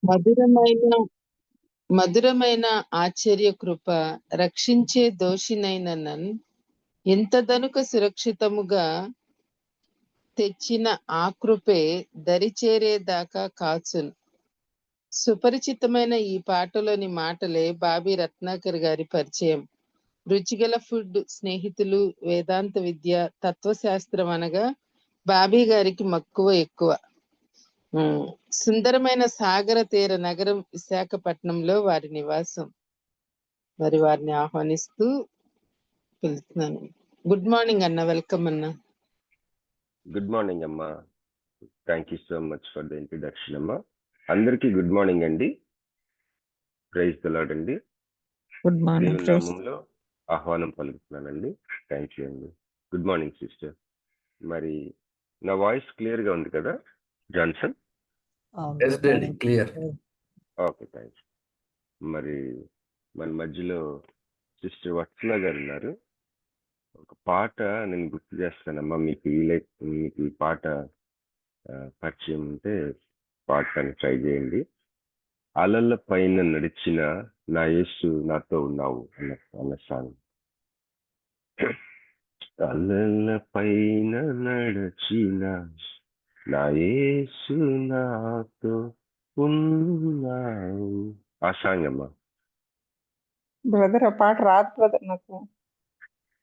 మధురమైన మధురమైన ఆశ్చర్య కృప రక్షించే దోషినైన నన్ ఇంతదనుక సురక్షితముగా తెచ్చిన ఆ కృపే దరిచేరేదాకా కాచును. సుపరిచితమైన ఈ పాటలోని మాటలే బాబీ రత్నాకర్ గారి పరిచయం. రుచిగల ఫుడ్, స్నేహితులు, వేదాంత విద్య, తత్వశాస్త్రం అనగా బాబీ గారికి మక్కువ ఎక్కువ. సుందరమైన సాగర తీర నగరం విశాఖపట్నంలో వారి నివాసం. మరి వారిని ఆహ్వానిస్తూ పిలుస్తున్నాను. గుడ్ మార్నింగ్ అన్న, వెల్కమ్ అన్న. గుడ్ మార్నింగ్ అమ్మా. Thank you so much for the introduction అమ్మా. అందరికీ గుడ్ మార్నింగ్ అండి. ప్రైజ్ ది లార్డ్ అండి. Good morning. దేవుని నామములో ఆహ్వానం పలుకుతున్నానండి. థ్యాంక్ యూ అండి. Good morning sister. మరి నా వాయిస్ క్లియర్ గా ఉంది కదా జాన్సన్? క్లియర్. Okay, thanks. మరి మన మధ్యలో సిస్టర్ వత్సల గారు ఉన్నారు. ఒక పాట నేను గుర్తు చేస్తానమ్మా, మీకు ఈ పాట పరిచయం ఉంటే పాడటానికి ట్రై చేయండి. అలల పైన నడిచిన నా యేసు నాతో ఉన్నావు అన్న సాంగ్. అలల పైన నడిచిన నా యేసు నాతో ఉన్నావు, ఆ సాంగ్ అమ్మా. బ్రదర్, ఆ పాట రాదు బ్రదర్ నాకు.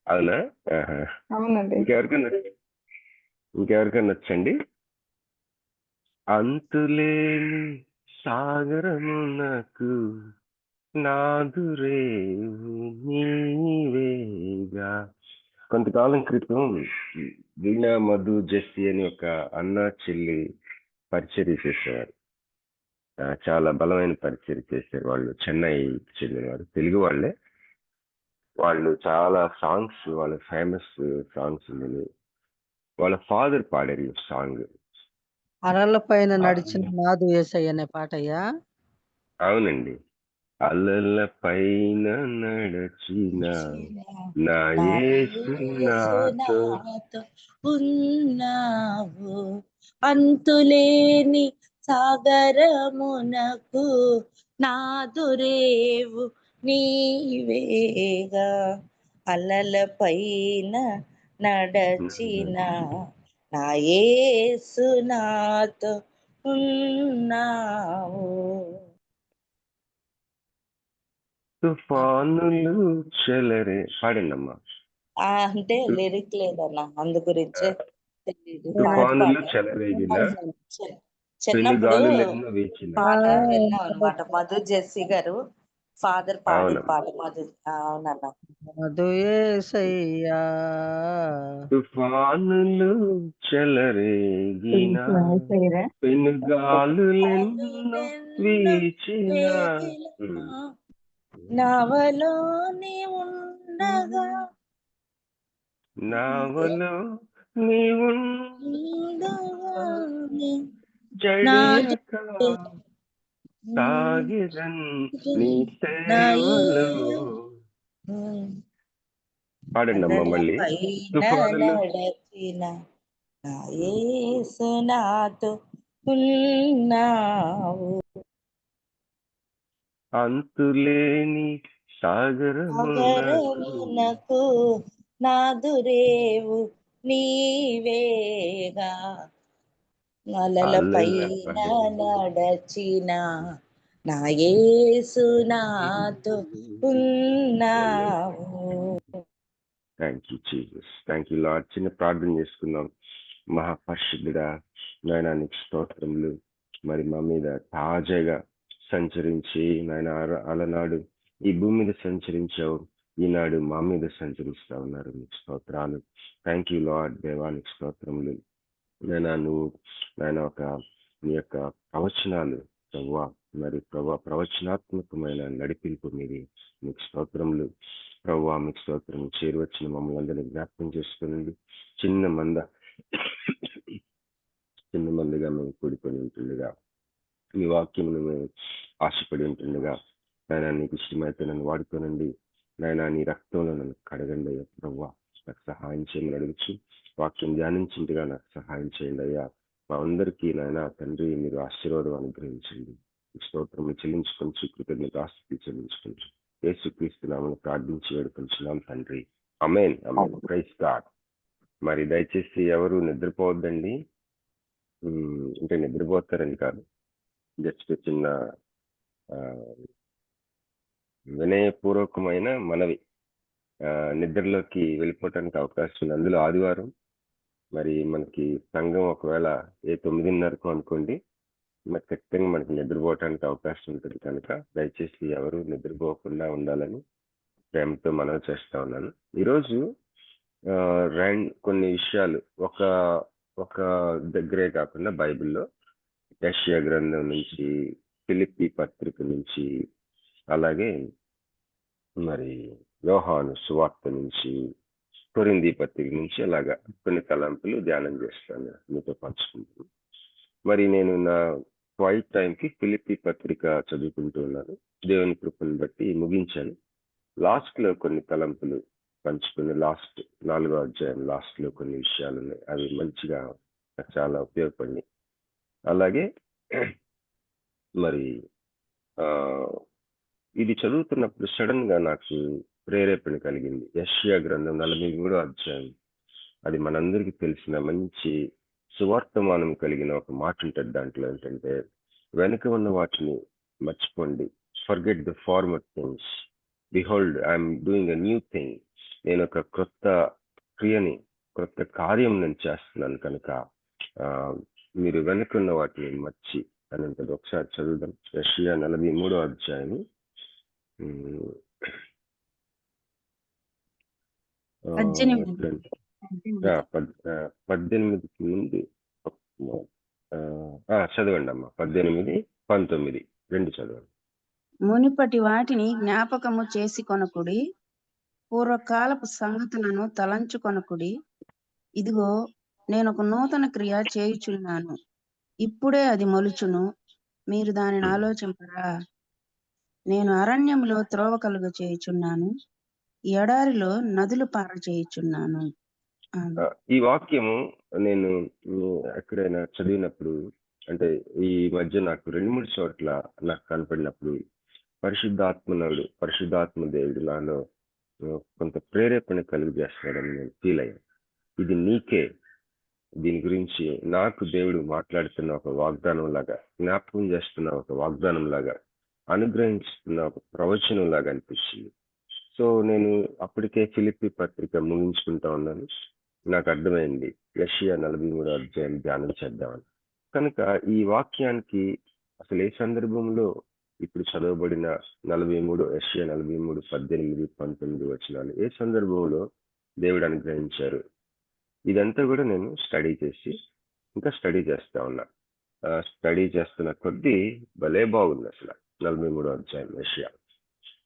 అవునా? అవునండి. ఇంకెవరికైనా వచ్చండి. అంతులేని సాగరమునకు నాదురేవు నీవేగా. కొంతకాలం క్రితం వీణా, మధు, జెస్సీ అని ఒక అన్న చెల్లి పరిచర్య చేసేవారు. చాలా బలమైన పరిచర్య చేశారు. వాళ్ళు చెన్నై చెందినవారు, తెలుగు వాళ్ళే. వాళ్ళు చాలా సాంగ్స్, వాళ్ళ ఫేమస్ సాంగ్స్ ఉన్నాయి. వాళ్ళ ఫాదర్ పాడారు ఈ సాంగ్. అలల పైన నడిచిన నాదు యేసయ్య అనే పాటయ్యా? అవునండి. అలల పైన నడిచిన నా యేసు నాతో ఉన్నావు, అంతులేని సాగరమునకు నాదురేవు నీవేగా. అలల పైన నడచిన నా యేసు నాతో ఉన్నావు. తుఫానులు చెలరే పాడండమ్మా. అంటే లిరిక్ లేదన్నా, అందు గురించే తెలీదు. తుఫానులు చెలరేగిన చిన్నప్పుడు పాట విన్నాం అనమాట. మధు, జెస్సీ గారు ఫాదర్ పాడిన పాట. మధు. అవునన్నా. మధు యేసయ్యా. తుఫానులు చెలరేగిన పెనుగాలులెన్నో వీచిన నావలోని ఉండగా, నావలో నీవు సాగిరన్ నీ సేవలో. పాడండమ్మా మళ్ళీ. నడచిన నా యేసు నాతో ఉన్నావు, అంతులేని సాగరమునకు నాదురేవు నీవేగా. అలల పైన నడచిన నా యేసు నాతో ఉన్నావు. Thank you Jesus, thank you lord. చిన్న ప్రార్థన చేసుకుందాం. మహాపరిశుద్ధుడా, నాయన నీకు స్తోత్రములు. మరి మా మీద తాజాగా సంచరించి నాయన అలనాడు ఈ భూమి మీద సంచరించావు, ఈనాడు మా మీద సంచరిస్తా ఉన్నారు. నీకు స్తోత్రాలు. Thank you lord. దేవానికి స్తోత్రములు. నువ్వు నాయన నీ యొక్క ప్రవచనాలు ప్రభువా, మరి ప్రవచనాత్మకమైన నడిపింపు మీది. మీకు స్తోత్రములు ప్రభువా, మీకు స్తోత్రం. చేరువచ్చిన మమ్మల్ని అందరినీ జ్ఞాపకం చేసుకోనండి. చిన్న మందిగా మేము కూడుకొని ఉంటుండగా, మీ వాక్యమును మేము ఆశపడి ఉంటుండగా, నాయన నీకు ఇష్టమైతే నన్ను వాడుకోనండి. నాయన నీ రక్తంలో నన్ను కడగండి అయ్యా ప్రభువా. నాకు సహాయం చేయమని అడుగుచు వాక్యం ధ్యానించిందిగా నాకు సహాయం చేయండి అయ్యా. మా అందరికీ నాయన తండ్రి మీరు ఆశీర్వాదం అనుగ్రహించండి. స్తోత్రములు చెల్లించుకొని కృతజ్ఞతాస్తుతి చెల్లించుకుంటూ యేసుక్రీస్తు నామమున ప్రార్థించి వేడుకొంచున్నాం తండ్రి. ఆమేన్. ఆమేన్. Praise God. మరి దయచేసి ఎవరు నిద్రపోవద్దండి. అంటే నిద్రపోతారని కాదు, జస్ట్ చిన్న వినయపూర్వకమైన మనవి. నిద్రలోకి వెళ్ళిపోవటానికి అవకాశం ఉంది. అందులో ఆదివారం మరి మనకి సంఘం ఒకవేళ 9:30కు అనుకోండి, మరి ఖచ్చితంగా మనకి నిద్రపోవటానికి అవకాశం ఉంటుంది. కనుక దయచేసి ఎవరు నిద్రపోకుండా ఉండాలని ప్రేమతో మనవి చేస్తా ఉన్నాను. ఈరోజు కొన్ని విషయాలు ఒక దగ్గరే కాకుండా బైబిల్లో యెషయా గ్రంథం నుంచి, ఫిలిప్పీ పత్రిక నుంచి, అలాగే మరి యోహాను సువార్త నుంచి, కొరింథీ పత్రిక నుంచి అలాగా కొన్ని తలంపులు ధ్యానం చేస్తాను, మీతో పంచుకుంటాను. మరి నేను నా క్వైట్ టైంకి ఫిలిప్పీ పత్రిక చదువుకుంటూ ఉన్నాను. దేవుని కృపను బట్టి ముగించాను. లాస్ట్ లో కొన్ని తలంపులు పంచుకుని, లాస్ట్ 4వ అధ్యాయం లాస్ట్ లో కొన్ని విషయాలు ఉన్నాయి. అవి మంచిగా నాకు చాలా ఉపయోగపడినాయి. అలాగే మరి ఇది చదువుతున్నప్పుడు సడన్ గా నాకు ప్రేరేపణ కలిగింది. యెషయా గ్రంథం 43వ అధ్యాయం. అది మనందరికీ తెలిసిన మంచి సువార్తమానం కలిగిన ఒక మాట ఉంటుంది. దాంట్లో ఏంటంటే, వెనుక ఉన్న వాటిని మర్చిపోండి, forget the former things, behold I'm doing a new thing. నేను ఒక క్రొత్త క్రియని, క్రొత్త కార్యం నేను చేస్తున్నాను, కనుక మీరు వెనుకున్న వాటిని మర్చి అని ఉంటుంది. ఒకసారి చదువుదాం. యెషయా 43వ అధ్యాయం 18కి ముందు చదవండి అమ్మా. 18, 19 రెండు చదవండి. మునిపటి వాటిని జ్ఞాపకము చేసి కొనకుడి, పూర్వకాలపు సంగతులను తలంచుకొనకుడి. ఇదిగో, నేను ఒక నూతన క్రియ చేయుచున్నాను, ఇప్పుడే అది మొలుచును, మీరు దానిని ఆలోచింపరా? నేను అరణ్యంలో త్రోవ కలుగ చేయుచున్నాను, ఎడారిలో నదులు పార చేయుచున్నాను. ఈ వాక్యము నేను ఎక్కడైనా చదివినప్పుడు, అంటే ఈ మధ్య నాకు 2-3 చోట్ల నాకు కనపడినప్పుడు పరిశుద్ధాత్మ దేవుడు నాలో కొంత ప్రేరేపణ కలుగు చేస్తున్నాడని నేను ఫీల్ అయ్యాను. ఇది నీకే, దీని గురించి నాకు దేవుడు మాట్లాడుతున్న ఒక వాగ్దానం లాగా, జ్ఞాపకం చేస్తున్న ఒక వాగ్దానం లాగా, అనుగ్రహిస్తున్న ఒక ప్రవచనం లాగా అనిపించింది. సో నేను అప్పటికే ఫిలిప్పీ పత్రిక ముగించుకుంటా ఉన్నాను. నాకు అర్థమైంది యెషయా 43వ అధ్యాయం ధ్యానం చేద్దామని. కనుక ఈ వాక్యానికి అసలు ఏ సందర్భంలో ఇప్పుడు చదవబడిన యెషయా 43, 18, 19 వచనాలు ఏ సందర్భంలో దేవుడు అనుగ్రహించారు, ఇదంతా కూడా నేను స్టడీ చేసి ఇంకా స్టడీ చేస్తా ఉన్నా. స్టడీ చేస్తున్న కొద్దీ భలే బాగుంది అసలు 43వ అధ్యాయం యెషయా.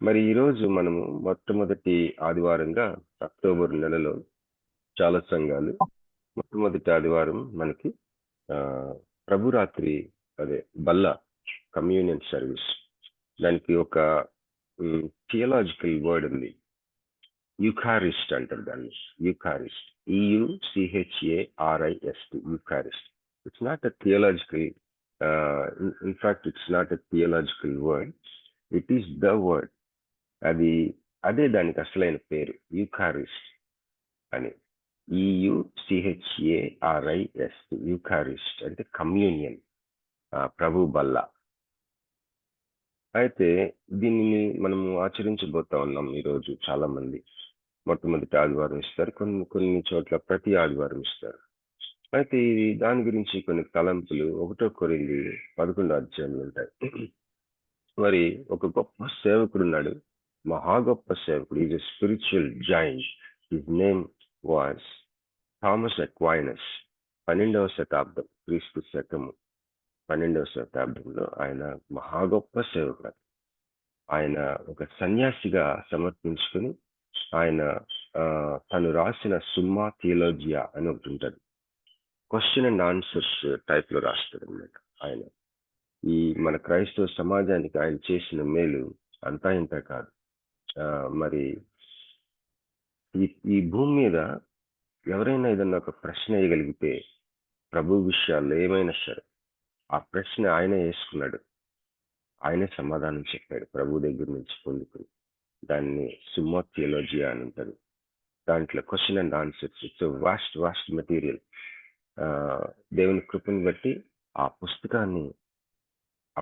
మరి ఈరోజు మనము మొట్టమొదటి ఆదివారంగా అక్టోబర్ నెలలో చాలా సంఘాలు మొట్టమొదటి ఆదివారం మనకి ప్రభురాత్రి, అదే బల్ల కమ్యూనియన్ సర్వీస్. దానికి ఒక థియలాజికల్ వర్డ్ ఉంది, యూకారిస్ట్ అంటారు దాన్ని. Eucharist, EUCHARIST, Eucharist. It's not a theological, in fact it's not a theological word, it is the word. అదే దానికి అసలైన పేరు, యూకారిస్ట్ అని. EUCHARIST, యూకారిస్ట్ అంటే కమ్యూనియన్, ప్రభు బల్ల. అయితే దీనిని మనము ఆచరించబోతా ఉన్నాం ఈరోజు. చాలా మంది మొట్టమొదటి ఆదివారం ఇస్తారు, కొన్ని చోట్ల ప్రతి ఆదివారం ఇస్తారు. అయితే దాని గురించి కొన్ని తలంపులు 1 కొరింథీ 11వ అధ్యాయంలో ఉంటాయి. మరి ఒక గొప్ప సేవకుడు ఉన్నాడు, మహా గొప్ప సేవకుడు. Is a spiritual giant. His name was Thomas Aquinas. 12వ శతాబ్దం, క్రీస్తు శకము 12వ శతాబ్దంలో ఆయన మహా గొప్ప సేవకుడు. ఆయన ఒక సన్యాసిగా సమర్పించుకుని ఆయన తను రాసిన సుమ్మా థియోలోజియా అని ఒకటి ఉంటుంది, క్వశ్చన్ అండ్ ఆన్సర్స్ టైప్ లో రాస్తాడు అన్నమాట. ఆయన ఈ మన క్రైస్తవ సమాజానికి ఆయన చేసిన మేలు అంతా ఇంత కాదు. మరి ఈ భూమి మీద ఎవరైనా ఏదన్నా ఒక ప్రశ్న వేయగలిగితే, ప్రభు విషయాల్లో ఏమైనా సరే, ఆ ప్రశ్న ఆయన వేసుకున్నాడు. ఆయనే సమాధానం చెప్పాడు ప్రభు దగ్గర నుంచి పొందుకుని. దాన్ని సుమో థియోలజియా అని ఉంటుంది. దాంట్లో question and answers. It's vast material. దేవుని కృపను బట్టి ఆ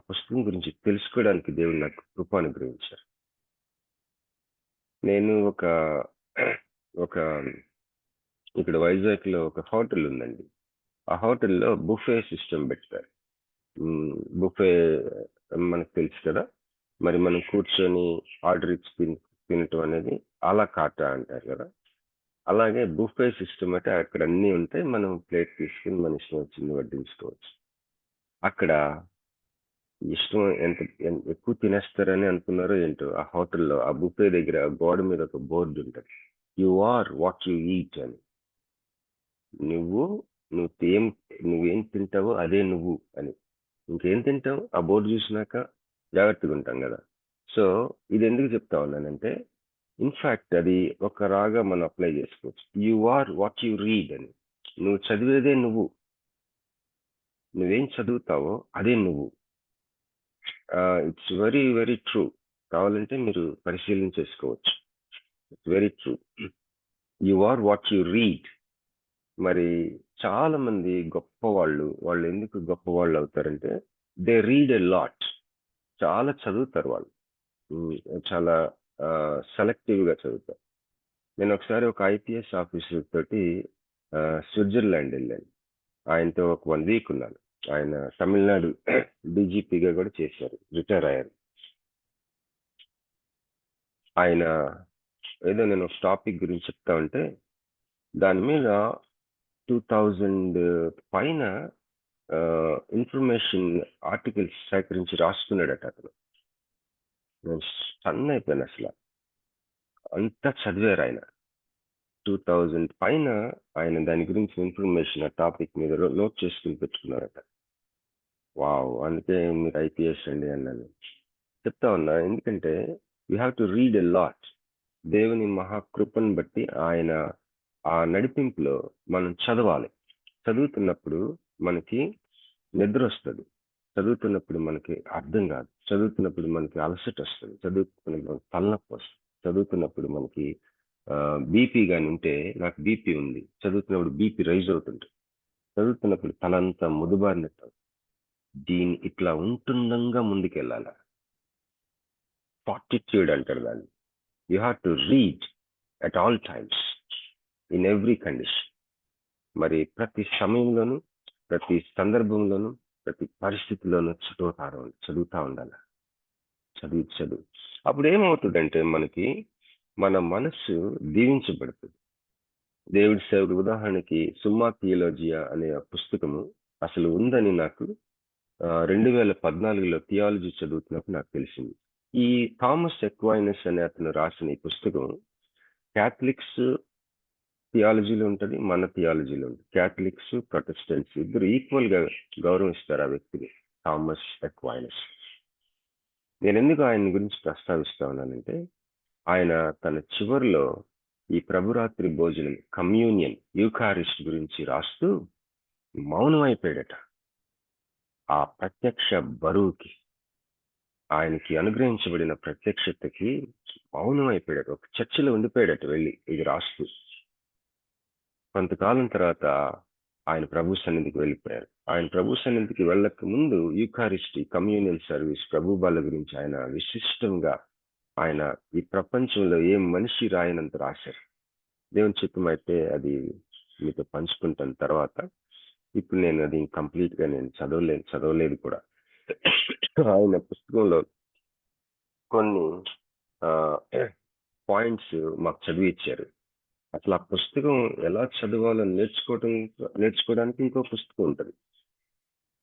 పుస్తకం గురించి తెలుసుకోవడానికి దేవుడు నాకు కృప అనుగ్రహించారు. నేను ఒక ఇక్కడ వైజాగ్ లో ఒక హోటల్ ఉందండి. ఆ హోటల్లో బుఫే సిస్టమ్ పెడతారు. బుఫే మనకు తెలుసు కదా, మరి మనం కూర్చొని ఆర్డర్ ఇచ్చి తినటం అనేది అలా కాటా అంటారు కదా. అలాగే బుఫే సిస్టమ్ అంటే అక్కడ అన్నీ ఉంటాయి, మనం ప్లేట్ తీసుకుని మన ఇష్టం వచ్చింది వడ్డించుకోవచ్చు. అక్కడ ఇష్టం ఎంత ఎక్కువ తినేస్తారని అనుకున్నారో ఏంటో, ఆ హోటల్లో ఆ బుఫే దగ్గర గోడ మీద ఒక బోర్డు ఉంటుంది, you are what you eat అని. నువ్వేం తింటావో అదే నువ్వు అని. ఇంకేం తింటావు ఆ బోర్డు చూసినాక జాగ్రత్తగా ఉంటాం కదా. సో ఇది ఎందుకు చెప్తా ఉన్నానంటే, ఇన్ఫాక్ట్ అది ఒక రాగా మనం అప్లై చేసుకోవచ్చు. You are what you read అని. నువ్వు చదివేదే నువ్వు, నువ్వేం చదువుతావో అదే నువ్వు. It's very very true. కావాలంటే మీరు పరిశీలన చేసుకోవచ్చు. It's very true. You are what you read. మరి చాలా మంది వాళ్ళు ఎందుకు గొప్పవాళ్ళు అవుతారంటే, దే రీడ్ ఎ లాట్. చాలా చదువుతారు వాళ్ళు, చాలా సెలెక్టివ్ గా చదువుతారు. నేను ఒకసారి ఒక ఐపీఎస్ ఆఫీసర్ తోటి స్విట్జర్లాండ్ వెళ్ళాను. ఆయనతో ఒక 1 వీక్ ఉన్నాను. ఆయన తమిళనాడు డీజీపీగా కూడా చేశారు, రిటైర్ అయ్యారు. ఆయన ఏదో నేను ఒక టాపిక్ గురించి చెప్తా ఉంటే దాని మీద 2000 పైన ఇన్ఫర్మేషన్ ఆర్టికల్స్ సేకరించి రాసుకున్నాడట అతను. నేను స్టన్ అయిపోయాను అసలు. అంతా చదివారు ఆయన. 2000 పైన ఆయన దాని గురించి ఇన్ఫర్మేషన్ ఆ టాపిక్ మీద నోట్ చేసుకుని పెట్టుకున్నారట. వావ్, అందుకే మీరు ఐపీఎస్ అండి అన్నాను. చెప్తా ఉన్నా ఎందుకంటే you have to read a lot. దేవుని మహాకృపను బట్టి ఆయన ఆ నడిపింపులో మనం చదవాలి. చదువుతున్నప్పుడు మనకి నిద్ర వస్తుంది, చదువుతున్నప్పుడు మనకి అర్థం కాదు, చదువుతున్నప్పుడు మనకి అలసట వస్తుంది, చదువుతున్నప్పుడు మనకి తలనొప్పి వస్తుంది, చదువుతున్నప్పుడు మనకి బీపీ కానీ ఉంటే, నాకు బీపీ ఉంది, చదువుతున్నప్పుడు బీపీ రైజ్ అవుతుంటుంది, చదువుతున్నప్పుడు తలంతా ముదుబారినట్టు. దీన్ని ఇట్లా ఉంటుండగా ముందుకెళ్ళాల. ఫార్టిట్యూడ్ అంటారు దాన్ని. You have to read at all times, in every condition. మరి ప్రతి సమయంలోనూ, ప్రతి సందర్భంలోనూ, ప్రతి పరిస్థితిలోనూ చదువుతా ఉండాలి. చదువు అప్పుడు ఏమవుతుందంటే మనకి మన మనస్సు దీవించబడుతుంది. దేవుడి సేవకుడు ఉదాహరణకి సుమ్మా థియోలజియా అనే పుస్తకము అసలు ఉందని నాకు 2014లో థియాలజీ చదువుతున్నప్పుడు నాకు తెలిసింది. ఈ థామస్ ఎక్వైనస్ అనే అతను రాసిన ఈ పుస్తకం క్యాథలిక్స్ థియాలజీలో ఉంటుంది, మన థియాలజీలో ఉంటుంది. క్యాథలిక్స్, ప్రొటెస్టెంట్స్ ఇద్దరు ఈక్వల్ గా గౌరవిస్తారు ఆ వ్యక్తిని, థామస్ ఎక్వైనస్. నేను ఎందుకు ఆయన గురించి ప్రస్తావిస్తా ఉన్నానంటే, ఆయన తన చివరిలో ఈ ప్రభురాత్రి భోజనం, కమ్యూనియన్, యూకారిస్ట్ గురించి రాస్తూ మౌనం అయిపోయాడట. ఆ ప్రత్యక్ష బరువుకి, ఆయనకి అనుగ్రహించబడిన ప్రత్యక్షతకి మౌనం అయిపోయాడట. ఒక చర్చిలో ఉండిపోయాడట వెళ్ళి ఇది రాస్తూ. కొంతకాలం తర్వాత ఆయన ప్రభు సన్నిధికి వెళ్ళిపోయారు. ఆయన ప్రభు సన్నిధికి వెళ్ళక ముందు యూకారిస్టి, కమ్యూనియన్ సర్వీస్, ప్రభు బాల గురించి ఆయన విశిష్టంగా ఆయన ఈ ప్రపంచంలో ఏ మనిషి రాయనంత రాశారు. దేవుని చిత్తం అయితే అది మీతో పంచుకుంటాను తర్వాత. ఇప్పుడు నేను అది కంప్లీట్ గా నేను చదవలేదు కూడా. ఆయన పుస్తకంలో కొన్ని పాయింట్స్ మాకు చదివి ఇచ్చారు. అసలు ఆ పుస్తకం ఎలా చదవాలో నేర్చుకోవడానికి ఇంకో పుస్తకం ఉంటుంది.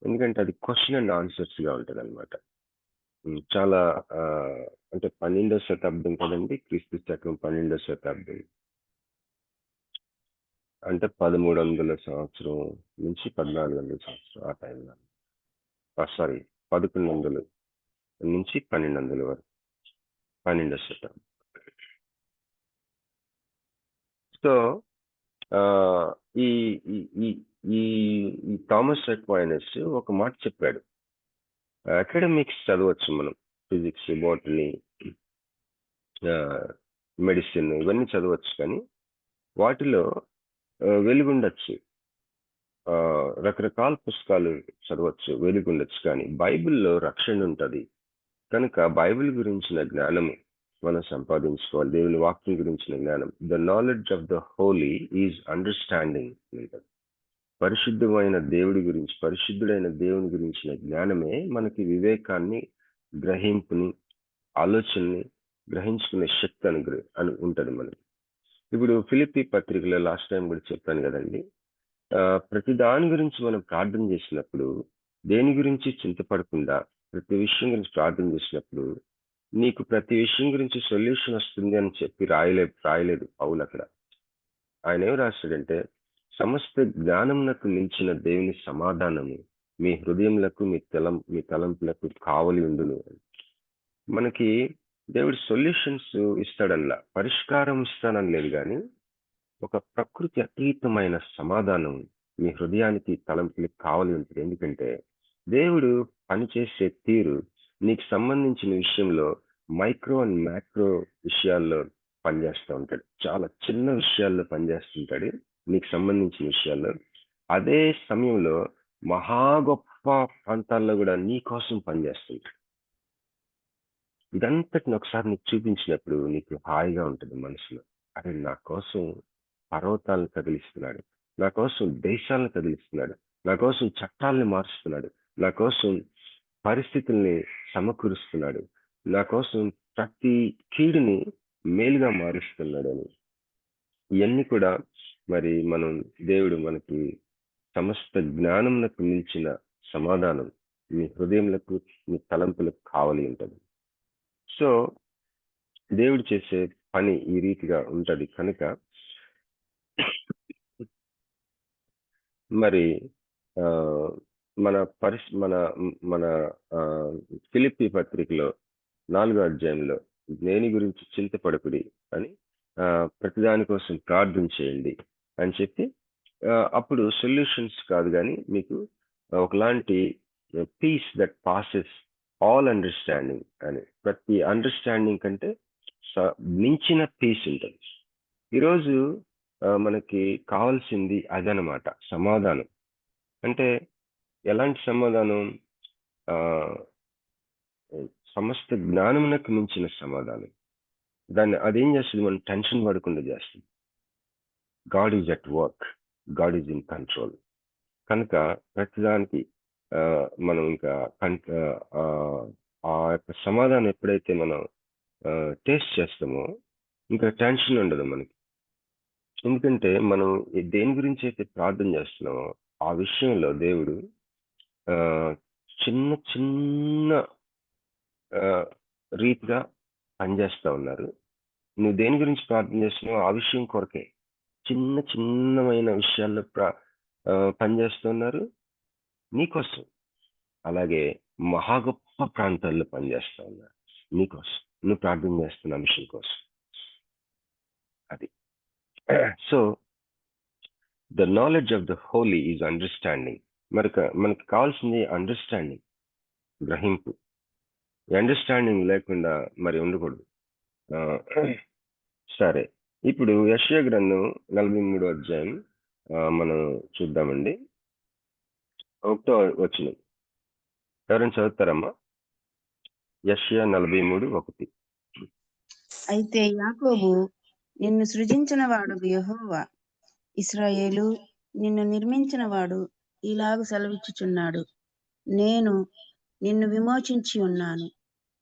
ఎందుకంటే అది క్వశ్చన్ అండ్ ఆన్సర్స్ గా ఉంటుంది అనమాట. చాలా అంటే 12వ శతాబ్దం కదండి, క్రీస్తు శకం 12వ శతాబ్దం అంటే 1300 సంవత్సరం నుంచి 1400 సంవత్సరం ఆ టైంలో. సారీ, 1100 నుంచి 1200 వరకు, 12వ శతాబ్దం. సో ఈ ఈ ఈ ఈ థామస్ ఎక్వైనస్ ఒక మాట చెప్పాడు. అకాడమిక్స్ చదవచ్చు మనం, ఫిజిక్స్, బాటనీ, మెడిసిన్ ఇవన్నీ చదవచ్చు, కానీ వాటిలో వెలుగుండొచ్చు. రకరకాల పుస్తకాలు చదవచ్చు, వెలుగుండొచ్చు, కానీ బైబిల్లో రక్షణ ఉంటుంది. కనుక బైబిల్ గురించిన జ్ఞానము మనం సంపాదించుకోవాలి. దేవుని వాక్యం గురించిన జ్ఞానం. The knowledge of the holy is understanding. పరిశుద్ధమైన దేవుడి గురించి, పరిశుద్ధుడైన దేవుని గురించిన జ్ఞానమే మనకి వివేకాన్ని, గ్రహింపుని, ఆలోచనని గ్రహించుకునే శక్తి అని ఉంటుంది మనకి. ఇప్పుడు ఫిలిప్పీ పత్రికలో లాస్ట్ టైం కూడా చెప్పాను కదండి, ప్రతి దాని గురించి మనం ప్రార్థన చేసినప్పుడు, దేని గురించి చింతపడకుండా ప్రతి విషయం గురించి ప్రార్థన చేసినప్పుడు నీకు ప్రతి విషయం గురించి సొల్యూషన్ వస్తుంది అని చెప్పి రాయలేదు పౌలు అక్కడ. ఆయన ఏం రాశాడంటే, సమస్త జ్ఞానమునకు మించిన దేవుని సమాధానము మీ హృదయములకు, మీ తలంపులకు కావలి ఉండును. మనకి దేవుడు సొల్యూషన్స్ ఇస్తాడల్లా, పరిష్కారం ఇస్తానని లేదు, కానీ ఒక ప్రకృతి అతీతమైన సమాధానం మీ హృదయానికి, తలంపులకు కావాలి ఉంటుంది. ఎందుకంటే దేవుడు పనిచేసే తీరు నీకు సంబంధించిన విషయంలో మైక్రో అండ్ మ్యాక్రో విషయాల్లో పనిచేస్తూ ఉంటాడు. చాలా చిన్న విషయాల్లో పనిచేస్తుంటాడు నీకు సంబంధించిన విషయాల్లో. అదే సమయంలో మహా గొప్ప ప్రాంతాల్లో కూడా నీ కోసం పనిచేస్తుంటాడు. ఇదంతటిని ఒకసారి నీకు చూపించినప్పుడు నీకు హాయిగా ఉంటుంది మనసులో. అరే, నా కోసం పర్వతాలను కదిలిస్తున్నాడు, నా కోసం దేశాలను కదిలిస్తున్నాడు, నా కోసం చట్టాలని మారుస్తున్నాడు, నా కోసం పరిస్థితుల్ని సమకూరుస్తున్నాడు, నా కోసం ప్రతి కీడుని మేలుగా మారుస్తున్నాడు అని. ఇవన్నీ కూడా మరి దేవుడు మనకి సమస్త జ్ఞానంకు మించిన సమాధానం మీ హృదయములకు, మీ తలంపులకు కావాలి ఉంటుంది. సో దేవుడు చేసే పని ఈ రీతిగా ఉంటది. కనుక మరి మన మన ఫిలిప్పీ పత్రికలో 4వ అధ్యాయంలో దేని గురించి చింతపడకుడి అని, ప్రతిదాని కోసం ప్రార్థన చేయండి అని చెప్పి, అప్పుడు సొల్యూషన్స్ కాదు కానీ మీకు ఒకలాంటి peace that passes all understanding అని, ప్రతి అండర్స్టాండింగ్ కంటే మించిన పీస్ ఉంటుంది. ఈరోజు మనకి కావాల్సింది అదనమాట, సమాధానం. అంటే ఎలాంటి సమాధానం? సమస్త జ్ఞానమునకు మించిన సమాధానం. అదేం చేస్తుంది? మనం టెన్షన్ పడకుండా చేస్తుంది. God is at work, God is in control. కనుక ప్రతిదానికి మనం ఇంకా ఆ యొక్క సమాధానం ఎప్పుడైతే మనం టేస్ట్ చేస్తామో ఇంకా టెన్షన్ ఉండదు మనకి. ఎందుకంటే మనం దేని గురించి అయితే ప్రార్థన చేస్తున్నామో ఆ విషయంలో దేవుడు చిన్న చిన్న రీతిగా పనిచేస్తా ఉన్నారు. నువ్వు దేని గురించి ప్రార్థన చేస్తున్నావో ఆ విషయం కొరకే చిన్న చిన్నమైన విషయాల్లో పనిచేస్తున్నారు నీకోసం. అలాగే మహా గొప్ప ప్రాంతాల్లో పనిచేస్తా ఉన్నారు నీకోసం, నువ్వు ప్రార్థన చేస్తున్న విషయం కోసం. అది so the knowledge of the holy is understanding. మనకి కావాల్సింది అండర్స్టాండింగ్, గ్రహింపు. అండర్స్టాండింగ్ లేకుండా మరి ఉండకూడదు. సరే, ఇప్పుడు యెషయా గ్రంథం 43వ అధ్యాయం మనం చూద్దామండి. 1వ వచనం ఎవరైనా చదువుతారమ్మా? యెషయా 43:1. అయితే యాకోబు, నిన్ను సృజించిన వాడు యెహోవా, ఇశ్రాయేలు, నిన్ను నిర్మించిన వాడు ఇలాగ సెలవిచ్చుచున్నాడు, నేను నిన్ను విమోచించి ఉన్నాను,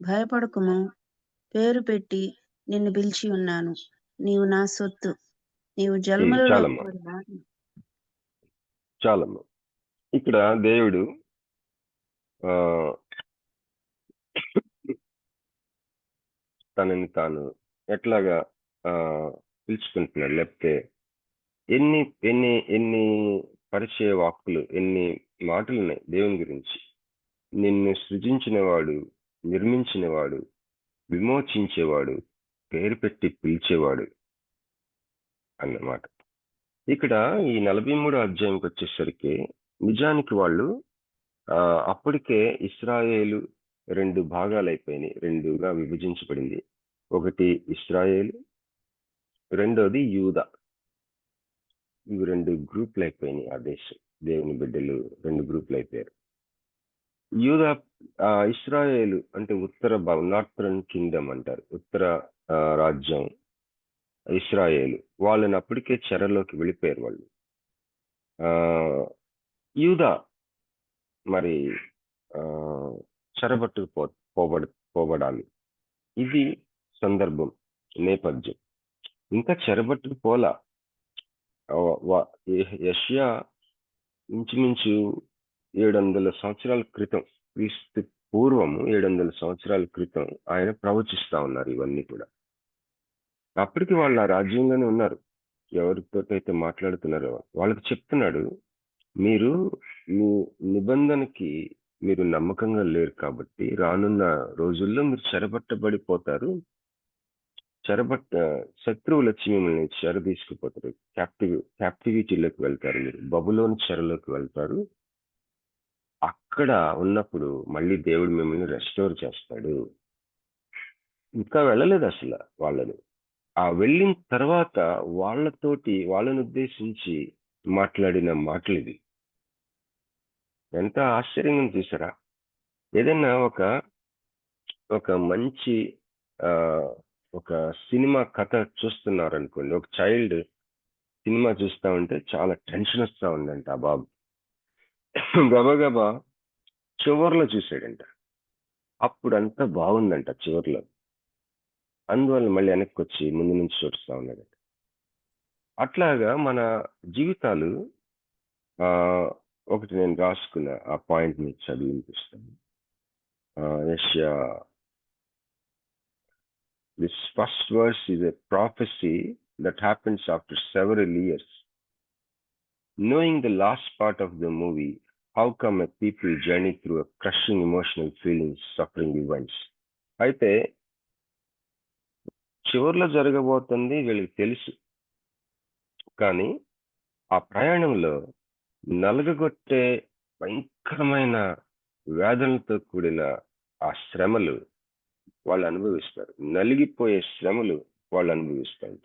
భయపడకుము, పేరు పెట్టి నిన్ను పిలిచి ఉన్నాను, నీవు నా సొత్తు, నీవు జన్మలలో చాలమ్మా. ఇక్కడ దేవుడు తనని తాను ఎట్లాగా పిలుచుకుంటున్నాడు, లేకపోతే ఎన్ని ఎన్ని ఎన్ని పరిచయ వాక్కులు, ఎన్ని మాటలు ఉన్నాయి దేవుని గురించి. నిన్ను సృజించినవాడు, నిర్మించినవాడు, విమోచించేవాడు, పేరు పెట్టి పిలిచేవాడు అన్నమాట. ఇక్కడ ఈ 43వ అధ్యాయంకి వచ్చేసరికి నిజానికి వాళ్ళు అప్పటికే ఇస్రాయేలు 2 భాగాలైపోయినాయి, 2గా విభజించబడింది. ఒకటి ఇస్రాయేలు, రెండోది యూదా. ఇవి 2 గ్రూపులు అయిపోయినాయి. ఆ దేశం, దేవుని బిడ్డలు 2 గ్రూపులు అయిపోయారు. యూదా, ఇస్రాయేలు అంటే ఉత్తర భాగం, నార్థరన్ కింగ్డమ్ అంటారు, ఉత్తర రాజ్యం ఇస్రాయేలు. వాళ్ళని అప్పటికే చెరలోకి వెళ్ళిపోయారు వాళ్ళు. యూదా మరి చెరబట్టుకు పోబడాలి. ఇది సందర్భం, నేపథ్యం. ఇంకా చెరబట్టుకు పోలా. యెషయా ఇంచుమించు 700 సంవత్సరాల క్రితం, క్రీస్తు పూర్వము 700 సంవత్సరాల క్రితం ఆయన ప్రవచిస్తా ఉన్నారు ఇవన్నీ కూడా. అప్పటికి వాళ్ళు ఆ రాజ్యంలోనే ఉన్నారు. ఎవరితోటైతే మాట్లాడుతున్నారో వాళ్ళకి చెప్తున్నాడు, మీరు మీ నిబంధనకి మీరు నమ్మకంగా లేరు కాబట్టి రానున్న రోజుల్లో మీరు చెరబట్టబడిపోతారు. శత్రువులు వచ్చి మిమ్మల్ని చెర తీసుకుపోతారు, క్యాప్టివిటీలోకి వెళ్తారు, మీరు బబులోని చెరలోకి వెళ్తారు. అక్కడ ఉన్నప్పుడు మళ్ళీ దేవుడు మిమ్మల్ని రెస్టోర్ చేస్తాడు. ఇంకా వెళ్ళలేదు అసలు వాళ్ళని. ఆ వెళ్ళిన తర్వాత వాళ్ళని ఉద్దేశించి మాట్లాడిన మాటలు ఇది. ఎంత ఆశ్చర్యంగా చూసారా? ఏదైనా ఒక మంచి ఒక సినిమా కథ చూస్తున్నారనుకోండి, ఒక చైల్డ్ సినిమా చూస్తా ఉంటే చాలా టెన్షన్ వస్తా ఉందంట ఆ బాబు. గబగబా చివర్లో చూసాడంట, అప్పుడు అంతా బాగుందంట చివర్లో. అందువల్ల మళ్ళీ వెనక్కి వచ్చి ముందు నుంచి చూస్తా ఉన్నాడంట. అట్లాగా మన జీవితాలు. ఒకటి నేను రాసుకున్న ఆ పాయింట్ మీకు చదివి వినిపిస్తాను. యెషయా, this first verse is a prophecy that happens after several years. Knowing the last part of the movie, how come a people journey through a crushing emotional feelings, suffering events. అయితే చివర్లో జరగబోతుంది వీళ్ళకి తెలుసు, కానీ ఆ ప్రయాణంలో నలగగొట్టే భయంకరమైన వేదనలతో కూడిన ఆ శ్రమలు వాళ్ళు అనుభవిస్తారు. నలిగిపోయే శ్రమలు వాళ్ళు అనుభవిస్తారు.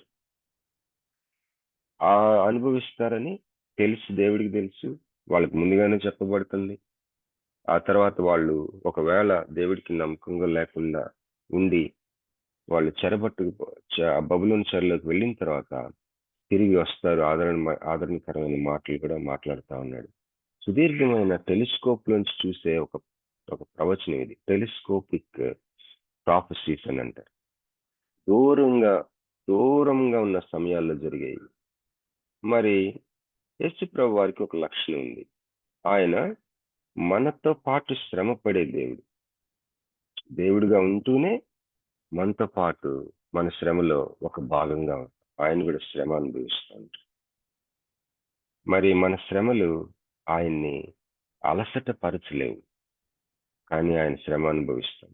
అనుభవిస్తారని తెలుసు, దేవుడికి తెలుసు, వాళ్ళకి ముందుగానే చెప్పబడుతుంది. ఆ తర్వాత వాళ్ళు ఒకవేళ దేవుడికి నమ్మకంగా లేకుండా ఉండి వాళ్ళు బబులోని చెరలోకి వెళ్ళిన తర్వాత తిరిగి వస్తారు. ఆదరణకరమైన మాటలు కూడా మాట్లాడుతూ ఉన్నాడు. సుదీర్ఘమైన టెలిస్కోప్ లోంచి చూసే ఒక ప్రవచనం ఇది. టెలిస్కోపిక్ ప్రాఫెసీస్ అని అంటారు. దూరంగా ఉన్న సమయాల్లో జరిగాయి. మరి యేసు ప్రభు వారికి ఒక లక్షణం ఉంది. ఆయన మనతో పాటు శ్రమ పడే దేవుడుగా ఉంటూనే మనతో పాటు మన శ్రమలో ఒక భాగంగా ఆయన కూడా శ్రమ అనుభవిస్తూ ఉంటారు. మరి మన శ్రమలు ఆయన్ని అలసట పరచలేవు, కానీ ఆయన శ్రమ అనుభవిస్తాం.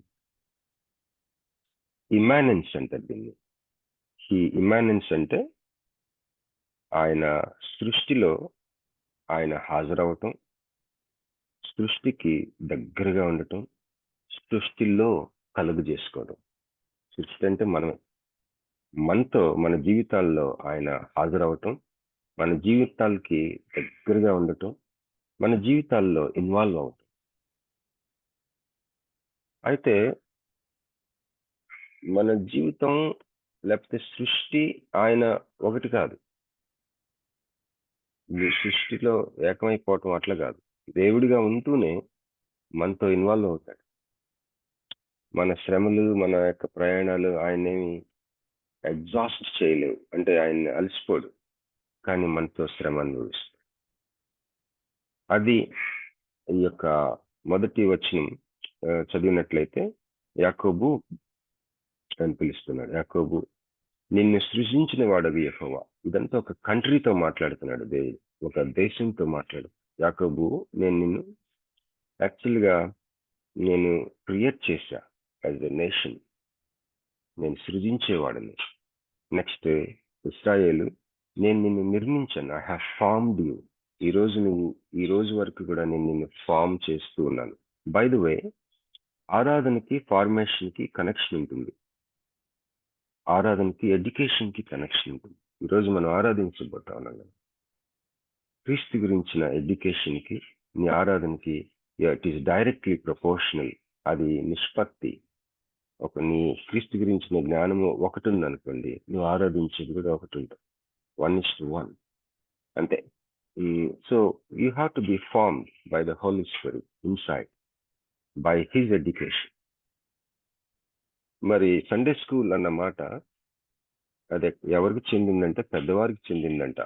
ఇమానెన్స్ అంటారు దీన్ని. ఈ ఇమానెన్స్ అంటే ఆయన సృష్టిలో ఆయన హాజరవటం, సృష్టికి దగ్గరగా ఉండటం, సృష్టిలో కలుగు చేసుకోవడం. సృష్టి అంటే మనతో మన జీవితాల్లో ఆయన హాజరవటం, మన జీవితాలకి దగ్గరగా ఉండటం, మన జీవితాల్లో ఇన్వాల్వ్ అవటం. అయితే మన జీవితం లేకపోతే సృష్టి ఆయన ఒకటి కాదు. సృష్టిలో ఏకమైపోవటం అట్లా కాదు. దేవుడిగా ఉంటూనే మనతో ఇన్వాల్వ్ అవుతాడు. మన శ్రమలు, మన యొక్క ప్రయాణాలు ఆయనేమి ఎగ్జాస్ట్ చేయలేవు, అంటే ఆయన్ని అలసిపోడు, కానీ మనతో శ్రమ అనుభవిస్తాడు. అది ఈ యొక్క మొదటి వచనం చదివినట్లయితే యాకోబు అని పిలుస్తున్నాడు. యాకోబు, నిన్ను సృజించిన వాడవి యెహోవా. ఇదంతా ఒక కంట్రీతో మాట్లాడుతున్నాడు దేవుడు, ఒక దేశంతో మాట్లాడు. యాకోబు, నేను క్రియేట్ చేశా యాజ్ ఎ నేషన్, నేను సృజించేవాడిని. నెక్స్ట్ ఇశ్రాయేలు, నేను నిన్ను నిర్మించాను, ఐ హ్యావ్ ఫార్మ్డ్ యూ. ఈ రోజు వరకు కూడా నేను నిన్ను ఫామ్ చేస్తూ ఉన్నాను. బై ద వే, ఆరాధనకి ఫార్మేషన్ కి కనెక్షన్ ఉంటుంది. ఆరాధనకి ఎడ్యుకేషన్ కి కనెక్షన్ ఉంటుంది. ఈరోజు మనం ఆరాధించబోతా ఉన్నాం కదా, క్రీస్తు గురించిన ఎడ్యుకేషన్ కి నీ ఆరాధనకి ఇట్ ఈస్ డైరెక్ట్లీ ప్రపోర్షనల్. అది నిష్పత్తి. నీ క్రీస్తు గురించిన జ్ఞానము ఒకటి ఉంది అనుకోండి, నువ్వు ఆరాధించేది కూడా ఒకటి ఉంటుంది. 1:1 అంతే. So you have to be formed by the holy spirit inside, by his education. మరి సండే స్కూల్ అన్న మాట అదే ఎవరికి చెందిందంటే పెద్దవారికి చెందిందంట.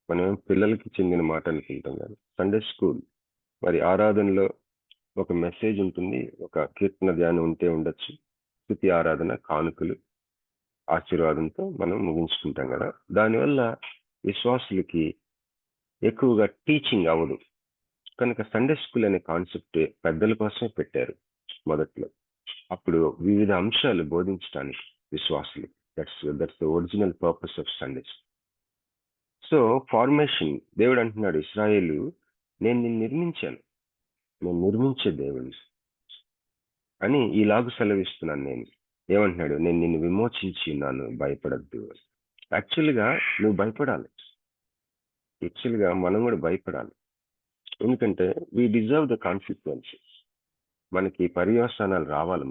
మనం పిల్లలకి చెందిన మాట అనుకుంటాం కానీ సండే స్కూల్ మరి ఆరాధనలో ఒక మెసేజ్ ఉంటుంది, ఒక కీర్తన ధ్యానం ఉంటే ఉండొచ్చు, స్తుతి ఆరాధన, కానుకలు, ఆశీర్వాదంతో మనం ముగించుకుంటాం కదా. దానివల్ల విశ్వాసులకి ఎక్కువగా టీచింగ్ అవ్వదు. కనుక సండే స్కూల్ అనే కాన్సెప్ట్ పెద్దల కోసమే పెట్టారు మొదట్లో. అప్పుడు వివిధ అంశాలు బోధించడానికి విశ్వాసులు. That's the original purpose of Sunday school. So formation, దేవుడు అంటున్నాడు, ఇశ్రాయేలు నేను నిన్ను నిర్మించాను, నేను నిర్మించే దేవుని అని ఈలాగు సెలవిస్తున్నాను. నేను ఏమంటున్నాడు, నేను నిన్ను విమోచించి ఉన్నాను, భయపడద్దు. యాక్చువల్గా నువ్వు భయపడాలి. యాక్చువల్గా మనం కూడా భయపడాలి. ఎందుకంటే వీ డిజర్వ్ ద కాన్సిక్వెన్సెస్. మనకి పర్యవసానాలు రావాలి.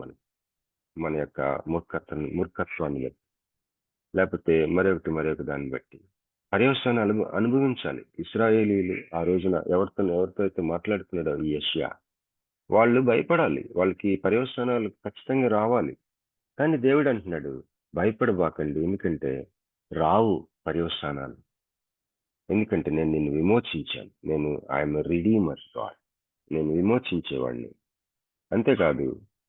మన యొక్క మూర్ఖత్వాన్ని బట్టి, లేకపోతే మరొక దాన్ని బట్టి పర్యవసానాలు అనుభవించాలి. ఇశ్రాయేలీలు ఆ రోజున ఎవరితో అయితే మాట్లాడుతున్నాడో ఈ యెషయా, వాళ్ళు భయపడాలి. వాళ్ళకి పర్యవసానాలు ఖచ్చితంగా రావాలి. కానీ దేవుడు అంటున్నాడు, భయపడబాకండి, ఎందుకంటే రావు పర్యవసానాలు. ఎందుకంటే నేను నిన్ను విమోచించాను. నేను ఐఎమ్ రిడీమర్ గాడ్, నేను విమోచించేవాడిని. అంతేకాదు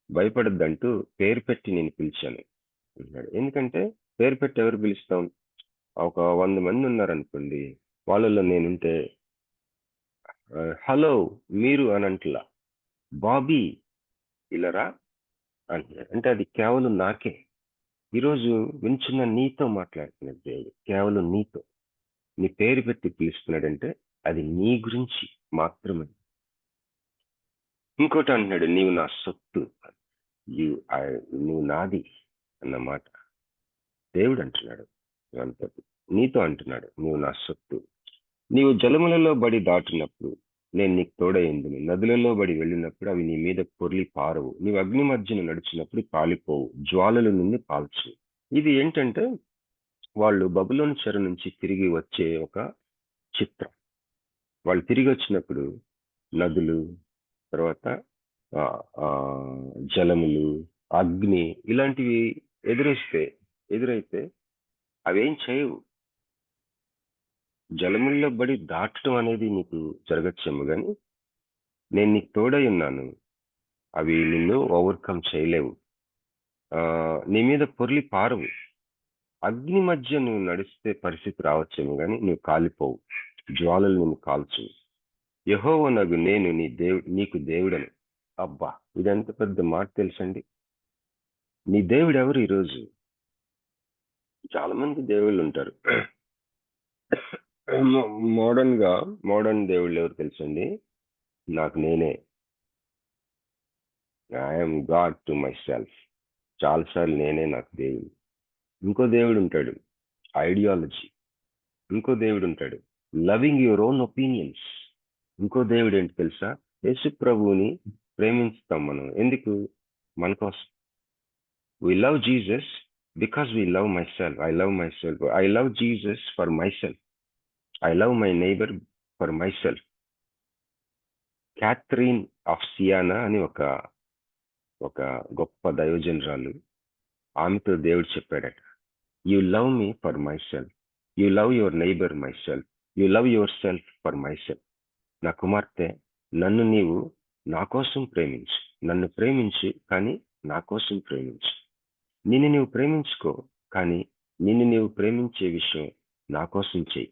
భయపడద్దంటూ పేరు పెట్టి నేను పిలిచాను అంటున్నాడు. ఎందుకంటే పేరు పెట్టి ఎవరు పిలుస్తాం? ఒక 100 మంది ఉన్నారనుకోండి, వాళ్ళలో నేనుంటే హలో మీరు అని అంటలా, బాబీ ఇలారా అంటున్నాడు. అంటే అది కేవలం నాకే. ఈరోజు వింటున్న నీతో మాట్లాడుతున్నాడు దేవుడు, కేవలం నీతో. నీ పేరు పెట్టి పిలుస్తున్నాడంటే అది నీ గురించి మాత్రమే. ఇంకోటి అంటున్నాడు, నీవు నా సొత్తు, నువ్వు నాది అన్నమాట దేవుడు అంటున్నాడు. నీతో అంటున్నాడు, నువ్వు నా సొత్తు. నీవు జలములలో బడి దాటినప్పుడు నేను నీకు తోడైందును, నదులలో బడి వెళ్ళినప్పుడు అవి నీ మీద పొర్లి పారవు, నీవు అగ్ని మధ్యన నడిచినప్పుడు కాలిపోవు, జ్వాలల నుండి పాల్చు. ఇది ఏంటంటే వాళ్ళు బబులోను చెర నుంచి తిరిగి వచ్చే ఒక చిత్రం. వాళ్ళు తిరిగి వచ్చినప్పుడు నదులు, తర్వాత జలములు, అగ్ని ఇలాంటివి ఎదురైతే అవేం చేయవు. జలముల్లో బడి దాటడం అనేది నీకు జరగచ్చేమో, కానీ నేను నీకు తోడై ఉన్నాను, అవి నిన్ను ఓవర్కమ్ చేయలేవు. నీ మీద పొర్లి పారవు. అగ్ని మధ్య నువ్వు నడిస్తే పరిస్థితి రావచ్చేమో, కానీ నువ్వు కాలిపోవు, జ్వాలలు నిన్ను కాల్చు. యెహోవానగు నేను నీకు దేవుడను. అబ్బా, ఇదెంత పెద్ద మాట తెలుసండి. నీ దేవుడు ఎవరు? ఈరోజు చాలా మంది దేవుళ్ళు ఉంటారు. మోడర్న్ దేవుళ్ళు ఎవరు తెలుసండి? నాకు నేనే, I'm God to my self. చాలాసార్లు నేనే నాకు దేవుడు. ఇంకో దేవుడు ఉంటాడు ఐడియాలజీ. ఇంకో దేవుడు ఉంటాడు లవింగ్ యువర్ ఓన్ ఒపీనియన్స్. ఇంకో దేవుడు ఏంటి తెలుసా? యేసు ప్రభువుని ప్రేమిస్తాం మనం. ఎందుకు? మన కోసం. We love Jesus because we love myself. I love myself. I love Jesus for myself. I love my neighbor for myself. Catherine of Siena అని ఒక గొప్ప దైవజనరాలు, ఆమెతో దేవుడు చెప్పాడట, you love me for myself, you love your neighbour myself, you love yourself for myself. నా కుమార్తె, నన్ను నీవు నా కోసం ప్రేమించు, నన్ను ప్రేమించు, కానీ నా కోసం ప్రేమించు. నిన్ను నీవు ప్రేమించుకో, కానీ నిన్ను నీవు ప్రేమించే విషయం నా కోసం చెయ్యి.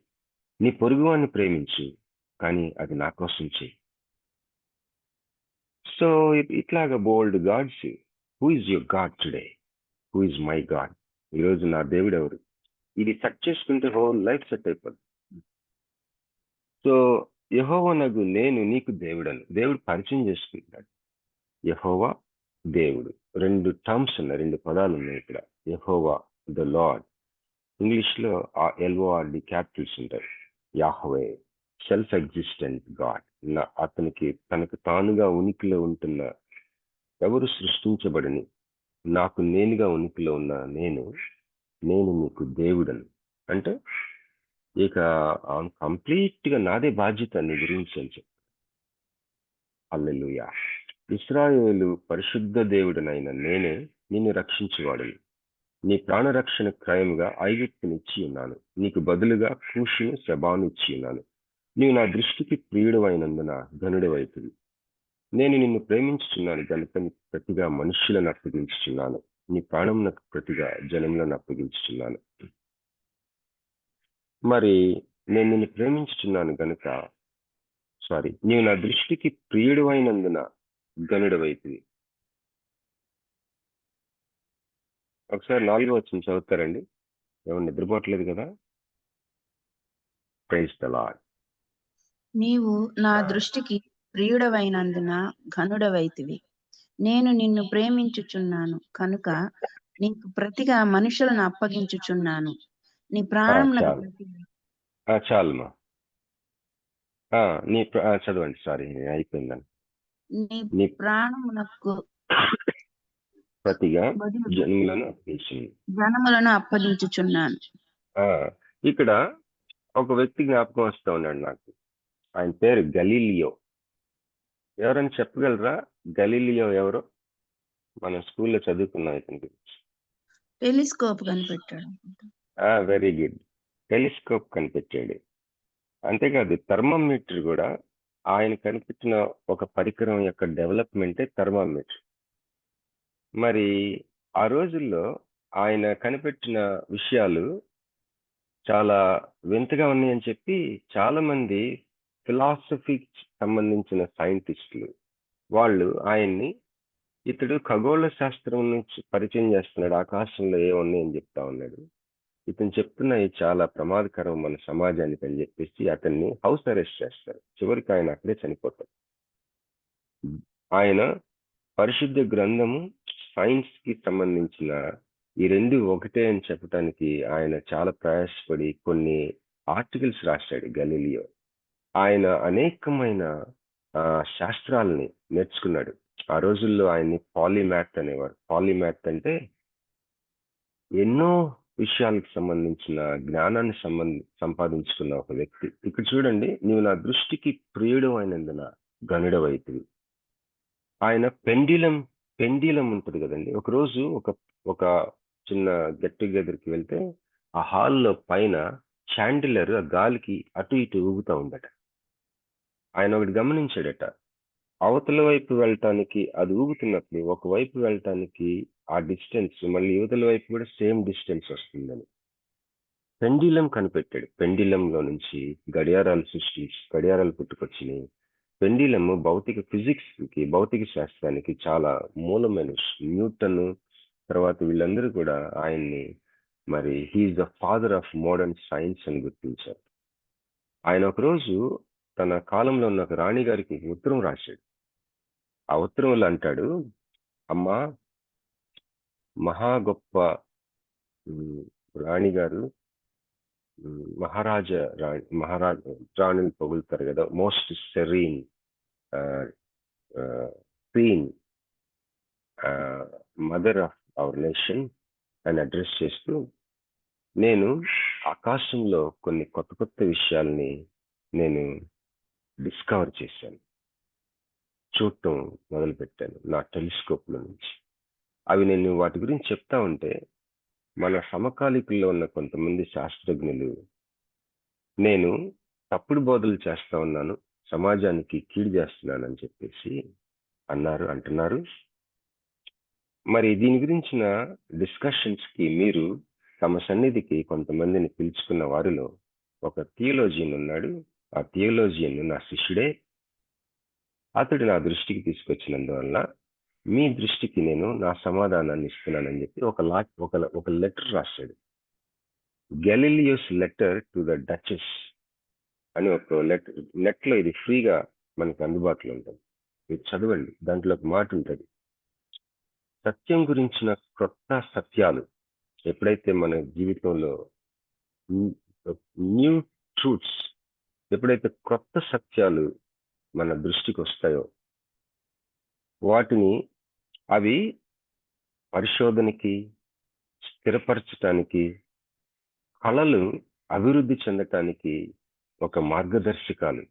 నీ పొరుగువాన్ని ప్రేమించు, కానీ అది నా కోసం చెయ్యి. సో ఇట్లాగా బోల్డ్ gods. Who is your God today? Who is my God? ఈరోజు నా దేవుడు ఎవరు? ఇది సెట్ చేసుకుంటే హోల్ లైఫ్ సెట్ అయిపోద్ది. సో యెహోవానగు నేను నీకు దేవుడను. దేవుడు పరిచయం చేసుకుంటాడు. యెహోవా దేవుడు. 2 టర్మ్స్ ఉన్నాయి, 2 పదాలు ఉన్నాయి ఇక్కడ. యెహోవా ద లార్డ్. ఇంగ్లీష్ లో LORD క్యాపిటల్స్ ఉంటాయి. Yahweh self existent God. అతనికి తనకు తానుగా ఉనికిలో ఉంటున్న, ఎవరు సృష్టించబడని నాకు నేనుగా ఉనికిలో ఉన్న నేను నీకు దేవుడను. అంటే ఇక కంప్లీట్ గా నాదే బాధ్యత నీ గురించి అని చెప్పి. హల్లెలూయా. ఇశ్రాయేలు పరిశుద్ధ దేవుడనైన నేనే నిన్ను రక్షించేవాడును. నీ ప్రాణరక్షణ క్రయముగా ఐగుప్తునిచ్చి ఉన్నాను. నీకు బదులుగా కూషును శబాను ఇచ్చి ఉన్నాను. నీవు నా దృష్టికి ప్రియుడవైనందున ఘనుడవైతివి. నేను నిన్ను ప్రేమించుచున్నాను కనుక నీకు ప్రతిగా మనుష్యులను అప్పగించుచున్నాను. నీ ప్రాణమునకు ప్రతిగా జనములను అప్పగించుచున్నాను. మరి నేను నిన్ను ప్రేమించుచున్నాను కనుక నీవు నా దృష్టికి ప్రియుడవైనందున ఘనుడవైతివి. ఒకసారి 4వ వచనం చదువుతారండి. ఏమన్నా నిద్రపోవట్లేదు కదా? Praise the lord. నీవు నా దృష్టికి ప్రియుడవైనందున ఘనుడవైతివి. నేను నిన్ను ప్రేమించుచున్నాను కనుక నీకు ప్రతిగా మనుషులను అప్పగించుచున్నాను. నీ ప్రాణమునకు చాలు చాలుమా. చదవండి. సారీ, అయిపోయిందని. నీ ప్రాణమునకు ప్రతిగా జనములను అప్పగించుచున్నాను. ఇక్కడ ఒక వ్యక్తి జ్ఞాపకం వస్తూ ఉన్నాడు నాకు. ఆయన పేరు గలీలియో. ఎవరైనా చెప్పగలరా గలీలియో ఎవరో? మనం స్కూల్లో చదువుకున్నాం ఇతని గురించి. టెలిస్కోప్ కనిపెట్టాడు. Very good. టెలిస్కోప్ కనిపెట్టాడు. అంతేకాదు, థర్మామీటర్ కూడా ఆయన కనిపెట్టిన ఒక పరికరం యొక్క డెవలప్మెంటే థర్మామీటర్. మరి ఆ రోజుల్లో ఆయన కనిపెట్టిన విషయాలు చాలా వింతగా ఉన్నాయని చెప్పి చాలా మంది ఫిలాసఫీకి సంబంధించిన సైంటిస్టులు వాళ్ళు ఆయన్ని, ఇతడు ఖగోళ శాస్త్రం నుంచి పరిచయం చేస్తున్నాడు, ఆకాశంలో ఏమున్నాయని చెప్తా ఉన్నాడు, ఇతను చెప్తున్నవి చాలా ప్రమాదకరం మన సమాజానికి అని చెప్పేసి అతన్ని హౌస్ అరెస్ట్ చేస్తారు. చివరికి ఆయన అక్కడే చనిపోతాడు. ఆయన పరిశుద్ధ గ్రంథము, సైన్స్ కి సంబంధించిన ఈ 2 ఒకటే అని చెప్పడానికి ఆయన చాలా ప్రయాసపడి కొన్ని ఆర్టికల్స్ రాశాడు గలీలియో. ఆయన అనేకమైన శాస్త్రాలని నేర్చుకున్నాడు. ఆ రోజుల్లో ఆయన్ని పాలిమాత్ అనేవారు. పాలిమాత్ అంటే ఎన్నో విషయాలకు సంబంధించిన జ్ఞానాన్ని సంపాదించుకున్న ఒక వ్యక్తి. ఇక్కడ చూడండి, నీవు నా దృష్టికి ప్రియుడు అయినందున ఘనుడవైతివి. ఆయన పెండిలం ఉంటుంది కదండి. ఒకరోజు ఒక చిన్న గెట్ టుగెదర్కి వెళ్తే ఆ హాల్లో పైన చాండిలర్ ఆ గాలికి అటు ఇటు ఊగుతూ ఉండట. ఆయన ఒకటి గమనించాడట, అవతల వైపు వెళ్ళటానికి అది ఊగుతున్నప్పుడు ఒకవైపు వెళ్ళటానికి ఆ డిస్టెన్స్ మళ్ళీ యువతల వైపు కూడా సేమ్ డిస్టెన్స్ వస్తుందని పెండిలం కనిపెట్టాడు. పెండిలంలో నుంచి గడియారాలు పుట్టుకొచ్చినాయి. పెండిలము భౌతిక ఫిజిక్స్ కి, భౌతిక శాస్త్రానికి చాలా మూలమైన. న్యూటన్ తర్వాత వీళ్ళందరూ కూడా ఆయన్ని మరి he is the father of modern science అని గుర్తించారు. ఆయన ఒకరోజు తన కాలంలో ఉన్న ఒక రాణి గారికి ఉత్తరం రాశాడు. ఆ ఉత్తరంలో అంటాడు, అమ్మా, మహా గొప్ప రాణి గారు, రాణిని పొగులుతారు కదా, most serene queen, mother of our nation అని అడ్రస్ చేస్తూ, నేను ఆకాశంలో కొన్ని కొత్త కొత్త విషయాల్ని నేను డిస్కవర్ చేశాను, చూడటం మొదలుపెట్టాను నా టెలిస్కోప్ల నుంచి. అవి నేను వాటి గురించి చెప్తా ఉంటే మన సమకాలీకుల్లో ఉన్న కొంతమంది శాస్త్రజ్ఞులు నేను తప్పుడు బోధలు చేస్తా ఉన్నాను, సమాజానికి కీడు చేస్తున్నానని చెప్పేసి అంటున్నారు. మరి దీని గురించిన డిస్కషన్స్ కి మీరు తమ సన్నిధికి కొంతమందిని పిలుచుకున్న వారిలో ఒక థియోలోజియన్ ఉన్నాడు. ఆ థియోలోజియన్ నా శిష్యుడే. అతడు నా దృష్టికి తీసుకొచ్చినందువల్ల మీ దృష్టికి నేను నా సమాధానాన్ని ఇస్తున్నానని చెప్పి ఒక లెటర్ రాశాడు. గెలీలియోస్ లెటర్ టు ద డచెస్ అని ఒక నెట్లో ఇది ఫ్రీగా మనకి అందుబాటులో ఉంటుంది. మీరు చదవండి, దాంట్లో ఒక మాట ఉంటుంది. సత్యం గురించిన క్రొత్త సత్యాలు ఎప్పుడైతే మన జీవితంలో న్యూ ట్రూత్స్, ఎప్పుడైతే క్రొత్త సత్యాలు మన దృష్టికి వస్తాయో వాటిని అవి పరిశోధనకి, స్థిరపరచటానికి, కళలు అభివృద్ధి చెందటానికి ఒక మార్గదర్శకాలు,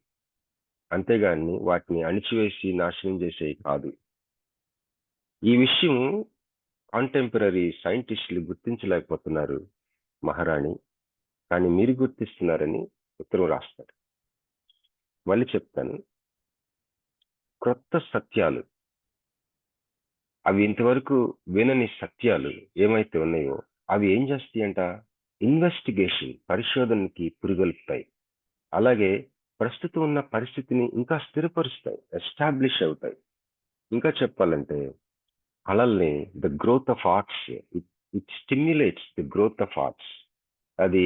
అంతేగాని వాటిని అణిచివేసి నాశనం చేసేవి కాదు. ఈ విషయం కాంటెంపరీ సైంటిస్టులు గుర్తించలేకపోతున్నారు మహారాణి, కానీ మీరు గుర్తిస్తున్నారని ఉత్తరం రాస్తారు. మళ్ళీ చెప్తాను, క్రొత్త సత్యాలు, అవి ఇంతవరకు వినని సత్యాలు ఏమైతే ఉన్నాయో అవి ఏం చేస్తాయంట, ఇన్వెస్టిగేషన్, పరిశోధనకి పురుగొల్పుతాయి. అలాగే ప్రస్తుతం ఉన్న పరిస్థితిని ఇంకా స్థిరపరుస్తాయి, ఎస్టాబ్లిష్ అవుతాయి. ఇంకా చెప్పాలంటే కళల్ని, the growth of arts, it stimulates the growth of arts. అది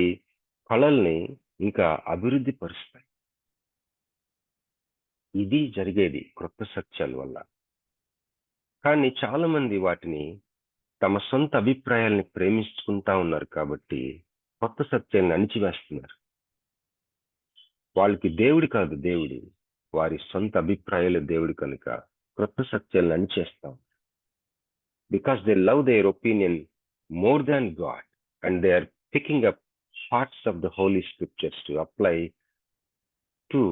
కళల్ని ఇంకా అభివృద్ధి పరుస్తాయి. ఇది జరిగేది క్రొత్త సత్యాల వల్ల. కానీ చాలా మంది వాటిని తమ సొంత అభిప్రాయాల్ని ప్రేమించుకుంటా ఉన్నారు కాబట్టి కొత్త సత్యాన్ని అణిచివేస్తున్నారు. వాళ్ళకి దేవుడు కాదు దేవుడు, వారి సొంత అభిప్రాయాలు దేవుడు కనుక క్రొత్త సత్యాలను అణిచేస్తాం. Because they love their opinion more than God and they are picking up parts of the holy scriptures to apply to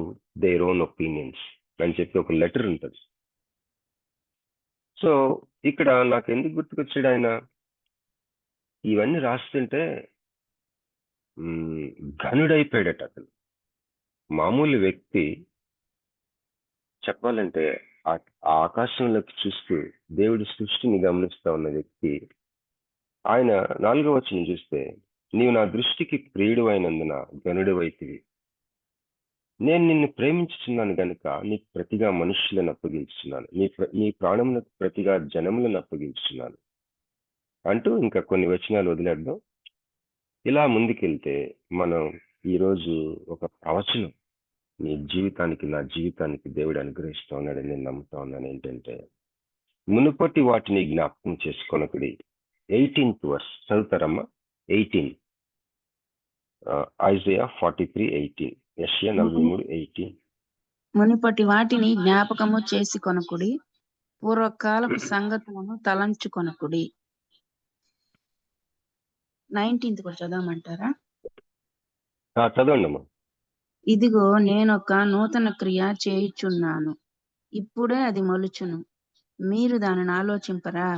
their own opinions అని చెప్పి ఒక లెటర్ ఉంటుంది. సో ఇక్కడ నాకు ఎందుకు గుర్తుకొచ్చాడు ఆయన, ఇవన్నీ రాస్తుంటే ఘనుడైపోయాడట అతను. మామూలు వ్యక్తి చెప్పాలంటే ఆ ఆకాశంలోకి చూస్తూ దేవుడి సృష్టిని గమనిస్తా ఉన్న వ్యక్తి, ఆయన 4వ వచనం చూస్తే, నీవు నా దృష్టికి ప్రియుడు అయినందున ఘనుడవైతివి, నేను నిన్ను ప్రేమించుచున్నాను గనుక నీకు ప్రతిగా మనుషులను అప్పగించుచున్నాను, నీ ప్రాణములకు ప్రతిగా జనములను అప్పగించుచున్నాను అంటూ ఇంకా కొన్ని వచనాలు వదిలేద్దాం. ఇలా ముందుకెళ్తే మనం ఈరోజు ఒక ప్రవచనం నీ జీవితానికి, నా జీవితానికి దేవుడు అనుగ్రహిస్తూ ఉన్నాడని నేను నమ్ముతా ఉన్నాను. ఏంటంటే, మునుపటి వాటిని జ్ఞాపకం చేసుకొనకుడి. 18th verse చదువుతారమ్మా. 18 ఐజయా 43:18, యెషయా 43:18. మునుపటి వాటిని జ్ఞాపకము చేసి కొనకుడి, పూర్వకాలపు సంగతులను తలంచుకొనకుడి. 19th కూడా చదవమంటారా? చదవండి అమ్మా. ఇదిగో నేనొక నూతన క్రియ చేయుచున్నాను, ఇప్పుడే అది మొలుచును, మీరు దానిని ఆలోచింపరా?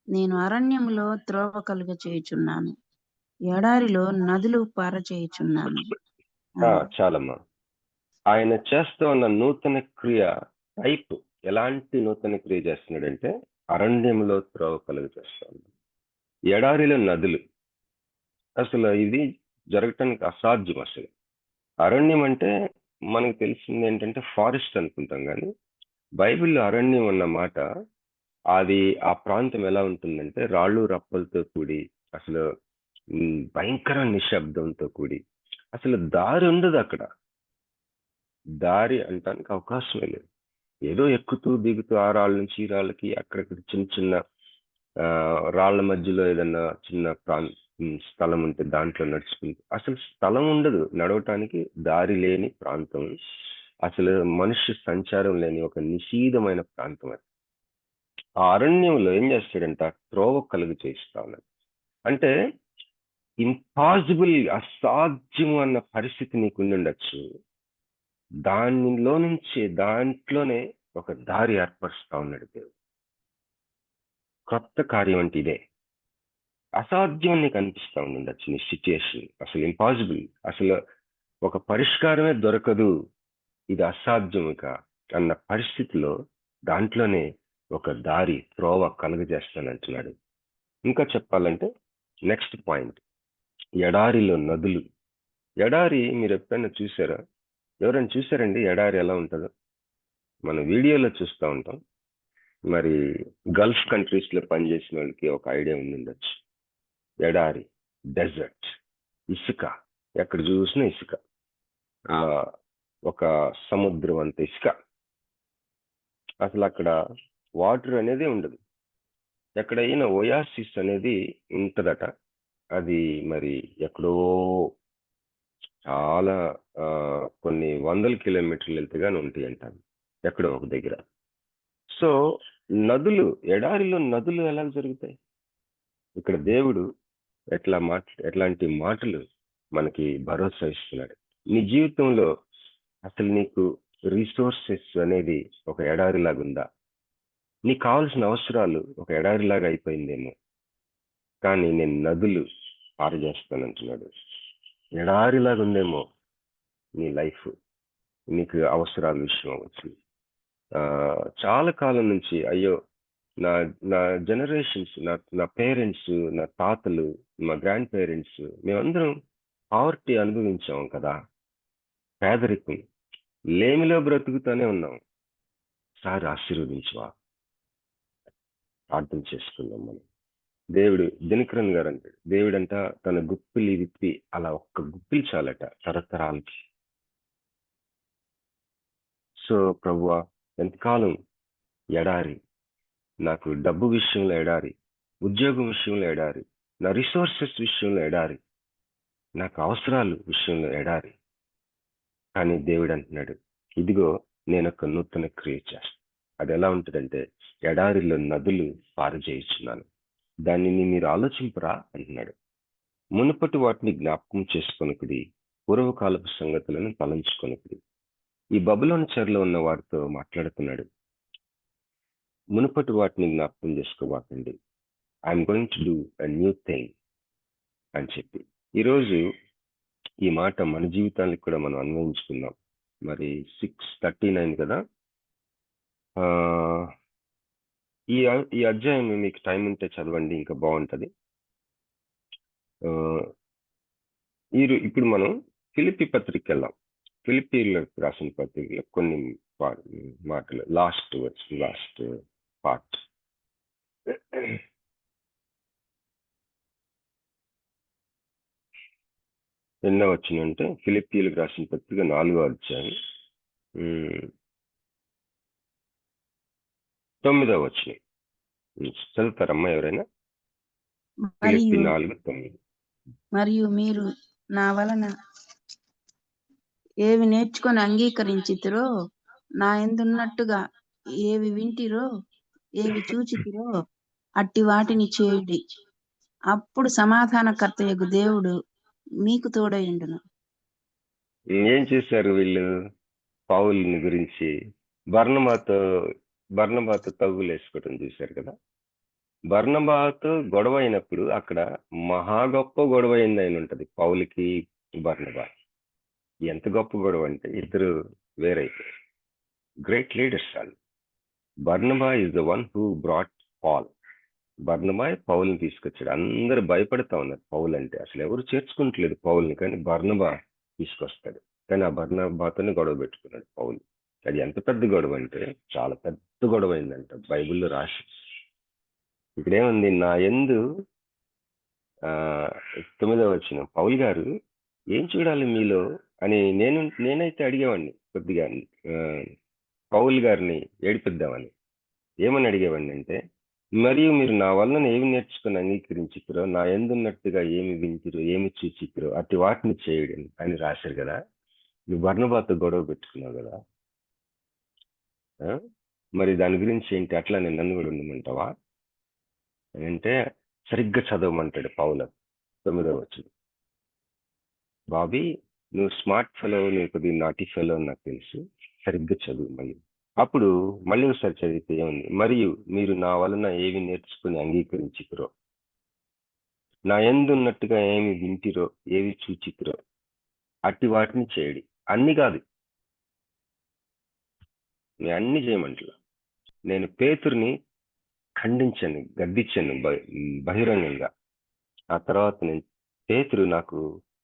నేను అరణ్యములో త్రోవ కలుగ చేయుచున్నాను, ఎడారిలో నదులు పారచేయుచున్నాను. చాలమ్మా. ఆయన చేస్తూ ఉన్న నూతన క్రియ టైప్ ఎలాంటి నూతన క్రియ చేస్తున్నాడంటే, అరణ్యంలో త్రోవ కలుగ చేస్తాను, ఎడారిలో నదులు. అసలు ఇది జరగటానికి అసాధ్యం. అసలు అరణ్యం అంటే మనకు తెలిసింది ఏంటంటే ఫారెస్ట్ అనుకుంటాం, కానీ బైబిల్లో అరణ్యం అన్న మాట, అది ఆ ప్రాంతం ఎలా ఉంటుందంటే రాళ్ళు రప్పలతో కూడి, అసలు భయంకర నిశ్శబ్దంతో కూడి, అసలు దారి ఉండదు అక్కడ. దారి అంటానికి అవకాశమే లేదు. ఏదో ఎక్కుతూ దిగుతూ ఆ రాళ్ళ నుంచి ఈ రాళ్ళకి, అక్కడక్కడ చిన్న చిన్న రాళ్ల మధ్యలో ఏదన్నా చిన్న స్థలం ఉంటే దాంట్లో నడుచుకుంటూ, అసలు స్థలం ఉండదు నడవటానికి, దారి లేని ప్రాంతం, అసలు మనుష్య సంచారం లేని ఒక నిషీధమైన ప్రాంతం అది. ఆ అరణ్యంలో ఏం చేస్తాడంట, త్రోవ కలుగు చేస్తా ఉన్నాడు. అంటే ఇంపాసిబుల్, అసాధ్యం అన్న పరిస్థితి నీకు ఉండొచ్చు, దాంట్లోనే ఒక దారి ఏర్పరుస్తా ఉన్నాడు దేవుడు. కొత్త కార్యం అంటే ఇదే. అసాధ్యం నీకు అనిపిస్తా ఉండొచ్చు నీ సిచ్యుయేషన్, అసలు ఇంపాసిబుల్, అసలు ఒక పరిష్కారమే దొరకదు, ఇది అసాధ్యముక అన్న పరిస్థితిలో దాంట్లోనే ఒక దారి, త్రోవ కలుగజేస్తానంటున్నాడు. ఇంకా చెప్పాలంటే నెక్స్ట్ పాయింట్, ఎడారిలో నదులు. ఎడారి మీరు ఎప్పుడైనా చూసారా? ఎవరైనా చూసారండి ఎడారి ఎలా ఉంటుందో? మన వీడియోలో చూస్తూ ఉంటాం. మరి గల్ఫ్ కంట్రీస్లో పనిచేసిన వాళ్ళకి ఒక ఐడియా ఉండొచ్చు. ఎడారి, డెజర్ట్, ఇసుక, ఎక్కడ చూసినా ఇసుక. ఆ ఒక సముద్రం అంత ఇసుక. అసలు అక్కడ వాటర్ అనేది ఉండదు. ఎక్కడైనా ఓయాసిస్ అనేది ఉంటదట. అది మరి ఎక్కడో చాలా కొన్ని వందల కిలోమీటర్లు వెళ్తే కానీ ఉంటాయి అంటారు, ఎక్కడో ఒక దగ్గర. సో నదులు, ఎడారిలో నదులు ఎలా జరుగుతాయి? ఇక్కడ దేవుడు ఎట్లాంటి మాటలు మనకి భరోసా ఇస్తున్నాడు. నీ జీవితంలో అసలు నీకు రిసోర్సెస్ అనేది ఒక ఎడారిలాగా ఉందా? నీకు కావాల్సిన అవసరాలు ఒక ఎడారిలాగా అయిపోయిందేమో, కానీ నేను నదులు పారజేస్తానంటున్నాడు. ఎడారిలాగా ఉందేమో నీ లైఫ్, నీకు అవసరాల విషయం అవ్వచ్చు. చాలా కాలం నుంచి అయ్యో నా నా జనరేషన్స్, నా పేరెంట్స్, నా తాతలు, మా గ్రాండ్ పేరెంట్స్, మేమందరం పావర్టీ అనుభవించాం కదా, పేదరికం, లేమిలో బ్రతుకుతూనే ఉన్నాం. సార్ ఆశీర్వదించవా? ప్రార్థన చేసుకుందాం మనం. దేవుడు, దినకరన్ గారు అంటాడు, దేవుడంట తన గుప్పిలి విప్పి అలా ఒక్క గుప్పిలి చాలట తరతరాలకి. సో ప్రభువా, ఎంతకాలం ఎడారి, నాకు డబ్బు విషయంలో ఎడారి, ఉద్యోగం విషయంలో ఎడారి, నా రిసోర్సెస్ విషయంలో ఎడారి, నాకు అవసరాలు విషయంలో ఎడారి. కానీ దేవుడు అంటున్నాడు, ఇదిగో నేను ఒక నూతన క్రియ చేస్తాను. అది ఎలా ఉంటుందంటే, ఎడారిలో నదులు పారజేయుచున్నాను, దానిని మీరు ఆలోచింపరా అంటున్నాడు. మునుపటి వాటిని జ్ఞాపకం చేసుకొనుకుడి, పూర్వకాలపు సంగతులను తలంచుకొనుకుడి. ఈ బబులోను చెరలో ఉన్న వారితో మాట్లాడుతున్నాడు. మునుపటి వాటిని జ్ఞాపకం చేసుకోబాకండి, I'm going to do a new thing అని చెప్పి. ఈరోజు ఈ మాట మన జీవితానికి కూడా మనం అన్వయించుకుందాం. మరి 6:39 కదా. ఈ అధ్యాయం మీకు టైం ఉంటే చదవండి, ఇంకా బాగుంటది. ఇప్పుడు మనం ఫిలిప్పీ పత్రిక వెళ్దాం. ఫిలిప్పీలకు రాసిన పత్రికలో కొన్ని మాటలు, లాస్ట్ పార్ట్. ఎన్నో వచ్చినంటే ఫిలిప్పీలకు రాసిన పత్రిక 4వ అధ్యాయం 9వ వచనం. చదువుతారమ్మా ఎవరైనా? ఫిలిప్పీ 4:9. మరియు మీరు నా వలన ఏవి నేర్చుకొని అంగీకరించితిరో, నా యందున్నట్టుగా ఏవి వింటిరో, ఏవి చూచితిరో అట్టి వాటిని చేయుడి. అప్పుడు సమాధానకర్తయగు దేవుడు మీకు తోడయుండును. ఏం చేశారు వీళ్ళు? పౌలుని గురించి బర్నబాతో తగులేసుకోవటం చూశారు కదా. బర్నబాతో గొడవ అయినప్పుడు అక్కడ మహా గొప్ప గొడవ అయింది అయిన ఉంటది పౌలుకి బర్నబా. ఎంత గొప్ప గొడవ అంటే ఇద్దరు వేరైపోయారు. గ్రేట్ లీడర్స్ వాళ్ళు. Barnabas is the one who brought Paul. Barnabas పౌల్ని తీసుకొచ్చాడు. అందరూ భయపడతా ఉన్నారు పౌల్ అంటే, అసలు ఎవరు చేర్చుకుంటలేదు పౌల్ని, కానీ బర్నబా తీసుకొస్తాడు. కానీ ఆ బర్నబాతోనే గొడవ పెట్టుకున్నాడు పౌలు. అది ఎంత పెద్ద గొడవ అంటే చాలా పెద్ద గొడవ అయిందంట, బైబిల్లో రాసి. ఇక్కడేముంది, నా యందు 9వ వచనం, పౌల్ గారు ఏం చూడాలి మీలో అని నేనైతే అడిగేవాడిని కొద్దిగా, పౌల్ గారిని ఏడిపిద్దామని. ఏమని అడిగేవాడిని అంటే, మరియు మీరు నా వలన ఏమి నేర్చుకుని అంగీకరించిరో, నా యందున్నట్టుగా ఏమి వింటిరో, ఏమి చూచిరో అట్టి వాటిని చేయడం అని రాశారు కదా. నువ్వు బర్నబాతో గొడవ పెట్టుకున్నావు కదా, మరి దాని గురించి ఏంటి, అట్లా నేను నన్ను కూడా ఉండమంటావా అంటే సరిగ్గా చదవమంటాడు పౌలు. 9వ వచనం. బాబీ, నువ్వు స్మార్ట్ ఫెలో, నువ్వు కొద్దిగా నాటి ఫెలో అని నాకు తెలుసు, సరిగ్గా చదువు. అప్పుడు మళ్ళీ ఒకసారి చదివితే ఏముంది, మరియు మీరు నా వలన ఏవి నేర్చుకుని అంగీకరించిరో, నా యందున్నట్టుగా ఏమి వింటిరో, ఏవి చూచిరో అట్టి వాటిని చేయడి. అన్ని కాదు, నేను అన్ని చేయమంటలా. నేను పేతురుని ఖండించాను, గద్దించాను బహిరంగంగా. ఆ తర్వాత నేను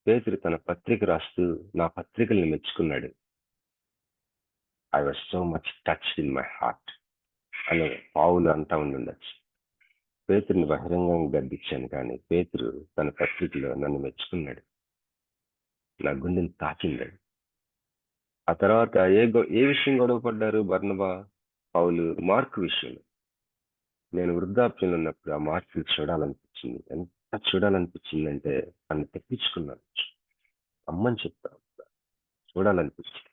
పేతురు తన పత్రిక రాస్తూ నా పత్రికల్ని మెచ్చుకున్నాడు. I was so much touched in my heart అని పౌలు అంటా ఉండొచ్చు. పేతురుని బహిరంగంగా గద్దించాను, కానీ పేతురు తన పత్రికలో నన్ను మెచ్చుకున్నాడు, నా గుండెని తాకిందాడు. ఆ తర్వాత ఏ విషయం గొడవ పడ్డారు బర్నబా పౌలు? మార్కు విషయంలో. నేను వృద్ధాప్యంలో ఉన్నప్పుడు ఆ మార్కులు చూడాలనిపించింది. ఎంత చూడాలనిపించిందంటే నన్ను తెప్పించుకున్నాను. అమ్మని చెప్తా చూడాలనిపించింది.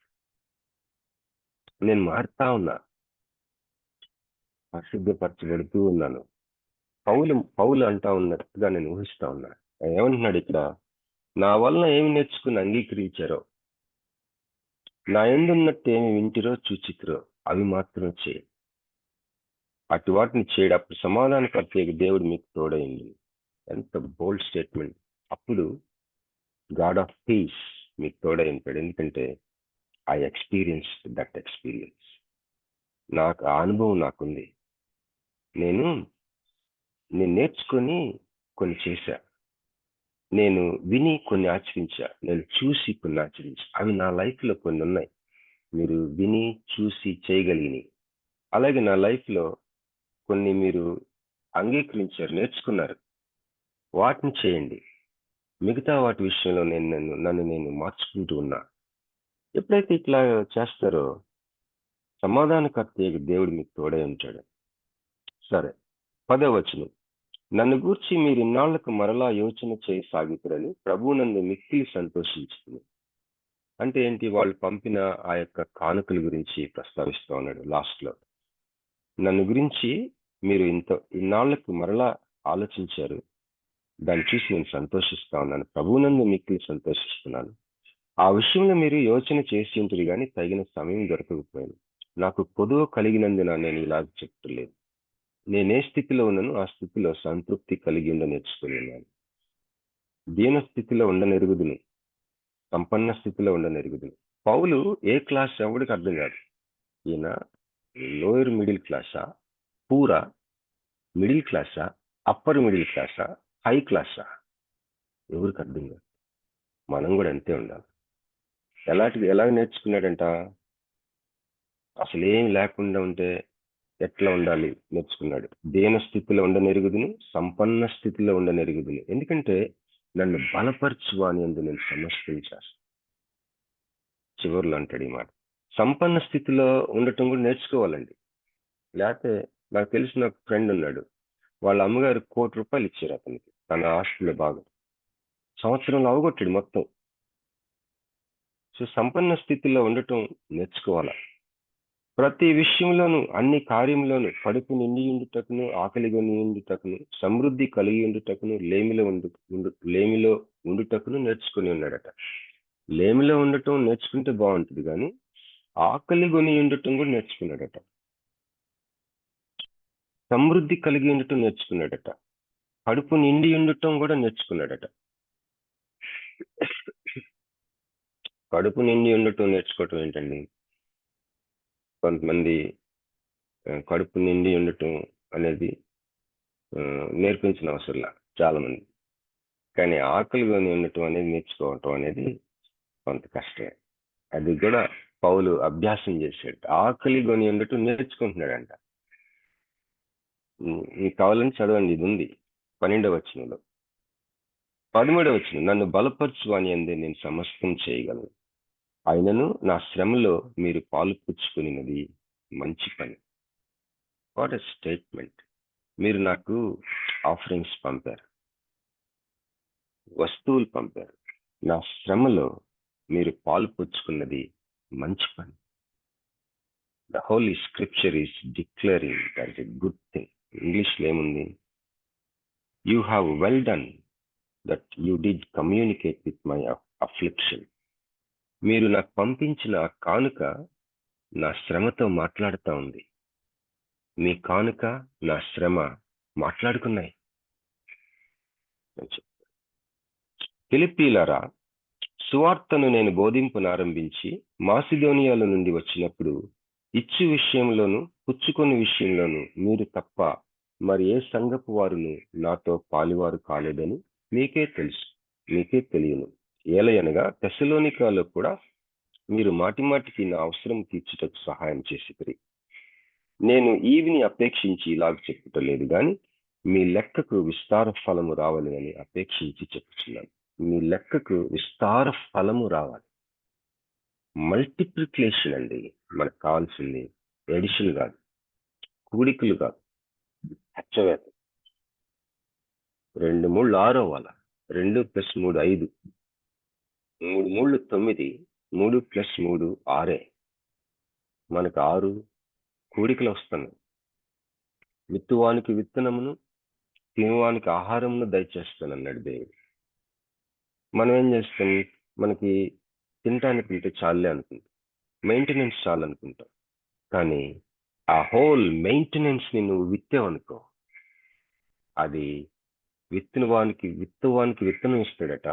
నేను మారుతా ఉన్నా, అసిద్ధపరచబడుతూ ఉన్నాను. పౌలు అంటా ఉన్నట్టుగా నేను ఊహిస్తా ఉన్నా. ఏమంటున్నాడు ఇక్కడ? నా వలన ఏమి నేర్చుకుని అంగీకరించారో, నా ఎందున్నట్టు ఏమి వింటిరో చూచితిరో అవి మాత్రం చేయండి. అటు వాటిని చేయడు, అప్పుడు సమాధానకర్త దేవుడు మీకు తోడైంది. ఎంత బోల్డ్ స్టేట్మెంట్! అప్పుడు గాడ్ ఆఫ్ పీస్ మీకు తోడై ఉంటాడు. ఎందుకంటే ఐ ఎక్స్పీరియన్స్ దట్ ఎక్స్పీరియన్స్. నాకు ఆ అనుభవం నాకుంది. నేను నేర్చుకొని కొన్ని చేశా, నేను విని కొన్ని ఆచరించా, నేను చూసి కొన్ని ఆచరించా. అవి నా లైఫ్లో కొన్ని ఉన్నాయి, మీరు విని చూసి చేయగలిగినవి. అలాగే నా లైఫ్లో కొన్ని మీరు అంగీకరించారు, నేర్చుకున్నారు, వాటిని చేయండి. మిగతా వాటి విషయంలో నన్ను నేను మార్చుకుంటూ ఉన్నా. ఎప్పుడైతే ఇట్లా చేస్తారో సమాధానకర్త దేవుడు మీకు తోడై ఉంటాడు. సరే, 10వ వచనం. నన్ను గూర్చి మీరు ఇన్నాళ్లకు మరలా యోచన చేయసాగుతారని ప్రభువునందు మిక్కిలి సంతోషించింది. అంటే ఏంటి? వాళ్ళు పంపిన ఆ యొక్క కానుకల గురించి ప్రస్తావిస్తూ ఉన్నాడు లాస్ట్ లో. నన్ను గురించి మీరు ఇన్నాళ్లకు మరలా ఆలోచించారు, దాన్ని చూసి నేను సంతోషిస్తా ఉన్నాను, ప్రభువునందు మిక్కిలి సంతోషిస్తున్నాను. ఆ విషయంలో మీరు యోచన చేసి ఉంటుంది కానీ తగిన సమయం దొరకకపోయింది. నాకు కొదువ కలిగినందున నేను ఇలాగ చెప్తలేదు. నేనే స్థితిలో ఉన్నాను ఆ స్థితిలో సంతృప్తి కలిగి నేర్చుకుని ఉన్నాను. దీన స్థితిలో ఉండనెరుగుదును, సంపన్న స్థితిలో ఉండనెరుగుదును. పౌలు ఏ క్లాస్ ఎవడికి అర్థం కాదు. ఈయన లోయర్ మిడిల్ క్లాసా, పూరా మిడిల్ క్లాసా, అప్పర్ మిడిల్ క్లాసా, హై క్లాసా, ఎవరికి అర్థం కాదు. మనం కూడా అంతే ఉండాలి. ఎలా నేర్చుకున్నాడంట? అసలు ఏం లేకుండా ఉంటే ఎట్లా ఉండాలి నేర్చుకున్నాడు. దేన స్థితిలో ఉండనెరుగుదును, సంపన్న స్థితిలో ఉండనెరుగుదును. ఎందుకంటే నన్ను బలపరచువాని అందు నేను సమస్తం చేస్తాను. చివరిలో అంటాడు ఈ మాట. సంపన్న స్థితిలో ఉండటం కూడా నేర్చుకోవాలండి. లేకపోతే నాకు తెలిసిన ఒక ఫ్రెండ్ ఉన్నాడు, వాళ్ళ అమ్మగారు ₹1 కోటి ఇచ్చారు అతనికి, తన ఆస్తుల భాగం. సంవత్సరంలో అవగొట్టాడు మొత్తం. సో సంపన్న స్థితిలో ఉండటం నేర్చుకోవాలా. ప్రతి విషయంలోనూ, అన్ని కార్యంలోనూ కడుపు నిండి ఉండుటకును, ఆకలి కొని ఉండుటకును, సమృద్ధి కలిగి ఉండుటకును, లేమిలో ఉండుటకును నేర్చుకుని ఉన్నాడట. లేమిలో ఉండటం నేర్చుకుంటే బాగుంటుంది, కానీ ఆకలి కొని ఉండటం కూడా నేర్చుకున్నాడట. సమృద్ధి కలిగి ఉండటం నేర్చుకున్నాడట. కడుపు నిండి ఉండటం కూడా నేర్చుకున్నాడట. కడుపు నిండి ఉండటం నేర్చుకోవటం ఏంటండి? కొంతమంది కడుపు నిండి ఉండటం అనేది నేర్పించిన అవసరంలా చాలా మంది, కానీ ఆకలి కొని ఉండటం అనేది నేర్చుకోవటం అనేది కొంత కష్టమే. అది కూడా పౌలు అభ్యాసం చేశాడు. ఆకలి కొని ఉండటం నేర్చుకుంటున్నాడంట. మీకు కావాలని చదవండి, ఇది ఉంది 12వ వచనంలో. 13వ వచనం. నన్ను బలపరచువాని అందే నేను సమస్తం చేయగలను, అయినను నా శ్రమలో మీరు పాలు పుచ్చుకున్నది మంచి పని. What a statement! మీరు నాకు ఆఫరింగ్స్ పంపారు, వస్తువులు పంపారు, నా శ్రమలో మీరు పాలు పుచ్చుకున్నది మంచి పని. The holy scripture is declaring that a good thing. ఇంగ్లీష్లో ఏముంది? You have well done that you did communicate with my affliction. మీరు నాకు పంపించిన కానుక నా శ్రమతో మాట్లాడుతూ ఉంది. మీ కానుక నా శ్రమ మాట్లాడుకున్నాయి. ఫిలిప్పీయులారా, సువార్తను నేను బోధింపునారంభించి మాసిదోనియాల నుండి వచ్చినప్పుడు ఇచ్చు విషయంలోను పుచ్చుకొని విషయంలోను మీరు తప్ప మరి ఏ సంఘపు వారును నాతో పాలివారు కాలేదని మీకే తెలుసు, మీకే తెలియను. ఏలయనగా తెస్సలోనికలో కూడా మీరు మాటిమాటికి నా అవసరం తీర్చుటకు సహాయం చేసిరి. నేను ఈవిని అపేక్షించి ఇలాగ చెప్పుటలేదు, కానీ మీ లెక్కకు విస్తార ఫలము రావాలని అపేక్షించి చెప్పుచున్నాను. మీ లెక్కకు విస్తార ఫలము రావాలి. మల్టిప్లికేషన్ అండి మనకు కావాల్సింది, ఎడిషన్ కాదు, కూడికలు కాదు, హెచ్చవేత. 2 3 6 అవ్వాల, 2 + 3 5, 3 3 9, 3 + 3 6. మనకు 6 కూడికలు వస్తున్నాయి. విత్తువానికి విత్తనమును, తినువానికి ఆహారమును దయచేస్తానన్నాడు దేవుడు. మనం ఏం చేస్తాం, మనకి తినటానికి ఉంటే చాలే అనుకుంటాం, మెయింటెనెన్స్ చాలనుకుంటాం. కానీ ఆ హోల్ మెయింటెనెన్స్ ని నువ్వు విత్తావనుకో, అది విత్తువానికి విత్తనం ఇస్తాడట,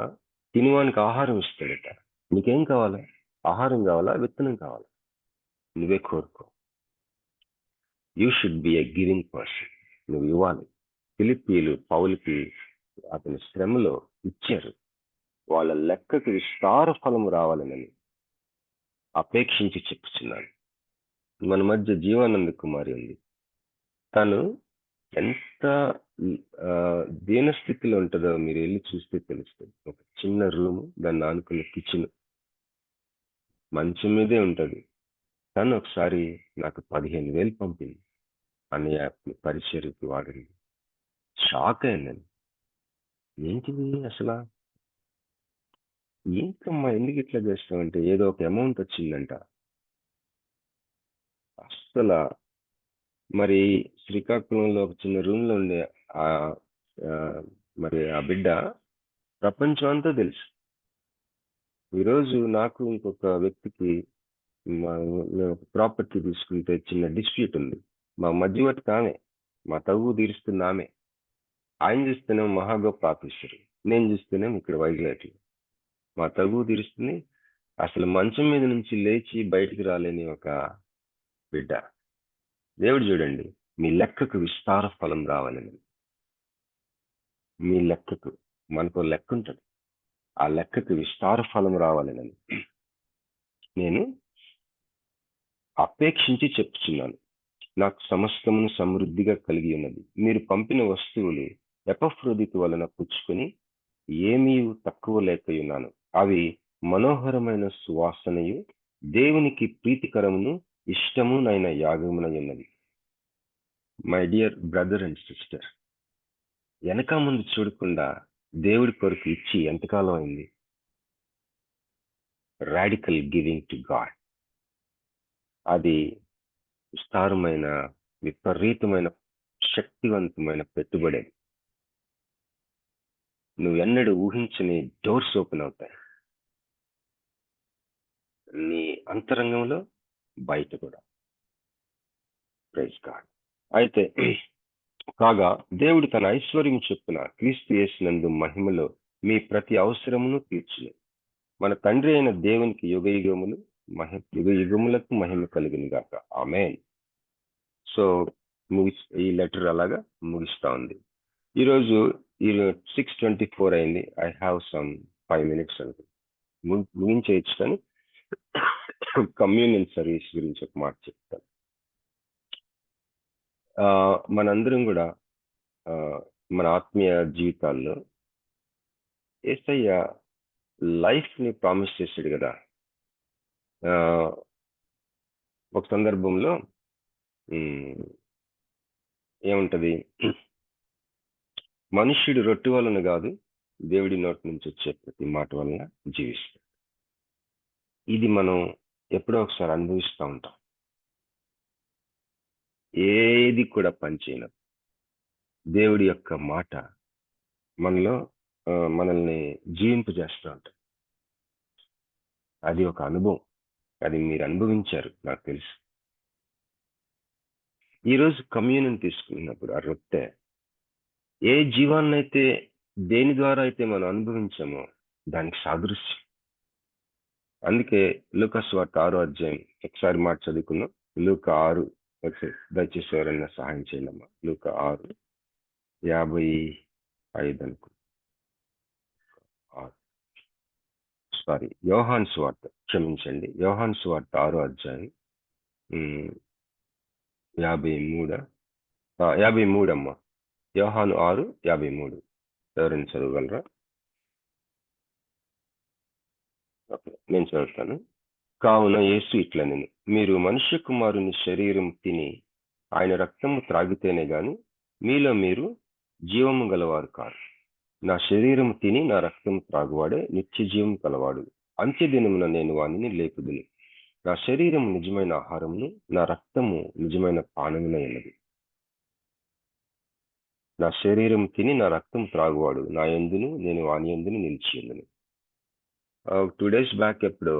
తినువానికి ఆహారం ఇస్తాడట. నీకేం కావాలా? ఆహారం కావాలా, విత్తనం కావాలా? నువ్వే కోరుకో. You should be a giving person. నువ్వు ఇవ్వాలి. ఫిలిప్పీలు పౌలుకి అతని శ్రమలో ఇచ్చారు. వాళ్ళ లెక్కకు విస్తార ఫలం రావాలని అపేక్షించి చెప్పుచున్నాను. మన మధ్య జీవానంద కుమారి ఉంది. తను ఎంత దీనస్థితిలో ఉంటుందో మీరు వెళ్ళి చూస్తే తెలుస్తుంది. ఒక చిన్న రూము, దాన్ని ఆనుకున్న కిచెన్, మంచం మీదే ఉంటుంది. తను ఒకసారి నాకు 15,000 పంపింది అనే పరిచర్యకి వాడింది. షాక్ అయ్యాను నేను. ఏంటిది అసలు, ఏంటమ్మా ఎందుకు ఇట్లా చేస్తామంటే, ఏదో ఒక అమౌంట్ వచ్చిందంట. అసలు మరి శ్రీకాకుళంలో ఒక చిన్న రూమ్ లో ఉండే మరి ఆ బిడ్డ ప్రపంచం అంతా తెలుసు. ఈరోజు నాకు ఇంకొక వ్యక్తికి ప్రాపర్టీ తీసుకుంటే చిన్న డిస్ప్యూట్ ఉంది. మా మధ్యవర్తి ఆమె, మా తగు తీరుస్తున్న ఆమె. ఆయన చూస్తేనే మహా గొప్ప ఆఫీసర్, నేను చూస్తేనే ఇక్కడ వైజాగ్. మా తగు తీరుస్తుంది. అసలు మంచం మీద నుంచి లేచి బయటికి రాలేని ఒక బిడ్డ. దేవుడు చూడండి, మీ లెక్కకు విస్తార ఫలం రావాలని. మీ లెక్కకు, మనకు లెక్క ఉంటుంది, ఆ లెక్కకు విస్తార ఫలం రావాలని నేను అపేక్షించి చెప్తున్నాను. నాకు సమస్తమును సమృద్ధిగా కలిగి ఉన్నది. మీరు పంపిన వస్తువులు ఎపఫ్రోదితు వలన పుచ్చుకొని ఏమీ తక్కువ లేకయున్నాను. అవి మనోహరమైన సువాసనయు దేవునికి ప్రీతికరమును ఇష్టము నైన యాగమునై ఉన్నది. My dear brother and sister, వెనక ముందు చూడకుండా దేవుడి కొరకు ఇచ్చి ఎంతకాలం అయింది? Radical giving to God. అది విస్తారమైన, విపరీతమైన, శక్తివంతమైన పెట్టుబడి. నువ్వు ఎన్నడూ ఊహించని డోర్స్ ఓపెన్ అవుతాయి, నీ అంతరంగంలో, బయట కూడా. Praise God. అయితే కాగా దేవుడు తన ఐశ్వర్యం చొప్పున క్రీస్తు యేసునందు మహిమలో మీ ప్రతి అవసరమును తీర్చును. మన తండ్రి అయిన దేవునికి యుగ యుగములకు మహిమ కలుగును గాక. ఆమేన్. సో ఈ లెటర్ అలాగా ముగిస్తా ఉంది. ఈరోజు 6:24 అయింది. ఐ హ్యావ్ సమ్ 5 minutes అనుకో ముగించేయచ్చు. కానీ కమ్యూనియన్ సర్వీస్ గురించి ఒక మాట చెప్తాను. మనందరం కూడా మన ఆత్మీయ జీవితాల్లో యేసయ్య లైఫ్ ని ప్రామిస్ చేశాడు కదా. ఒక సందర్భంలో ఏముంటది, మనుష్యుడు రొట్టె వలన కాదు, దేవుడి నోటి నుంచి వచ్చే ప్రతి మాట వలన జీవిస్తాడు. ఇది మనం ఎప్పుడో ఒకసారి అనుభవిస్తూ ఉంటాం. ఏది కూడా పనిచేయదు. దేవుడి యొక్క మాట మనలో మనల్ని జీవింపజేస్తూ ఉంటాం. అది ఒక అనుభవం. అది మీరు అనుభవించారు, నాకు తెలుసు. ఈరోజు కమ్యూనియన్ తీసుకున్నప్పుడు ఆ రొట్టె ఏ జీవాన్నైతే, దేని ద్వారా అయితే మనం అనుభవించామో దానికి సాదృశ్యం. అందుకే లూకా సువార్త 6వ అధ్యాయం ఒకసారి మాట చదువుకున్నాం. లూకా 6 దయచేసి ఎవరైనా సహాయం చేయాలమ్మా. లూకా 6:55 అనుకో. సారీ, యోహాను సువార్త, క్షమించండి, యోహాను సువార్త 6వ అధ్యాయం 53 అమ్మా. యోహాను 6:53 ఎవరైనా చదవగలరా? ఓకే, నేను చదువుతాను. కావున యేసు ఇట్లనెను, మీరు మనుష్య కుమారుని శరీరం తిని ఆయన రక్తము త్రాగితేనే గాని మీలో మీరు జీవము గలవారు కారు. నా శరీరము తిని నా రక్తము త్రాగువాడే నిత్య జీవం కలవాడు. అంత్య దినమున నేను వానిని లేపుదును. నా శరీరము నిజమైన ఆహారమును, నా రక్తము నిజమైన పానమునై ఉన్నది. నా శరీరం తిని నా రక్తం త్రాగువాడు నా యందును, నేను వాని యందును నిలిచి ఉందును. 2 days బ్యాక్ ఎప్పుడు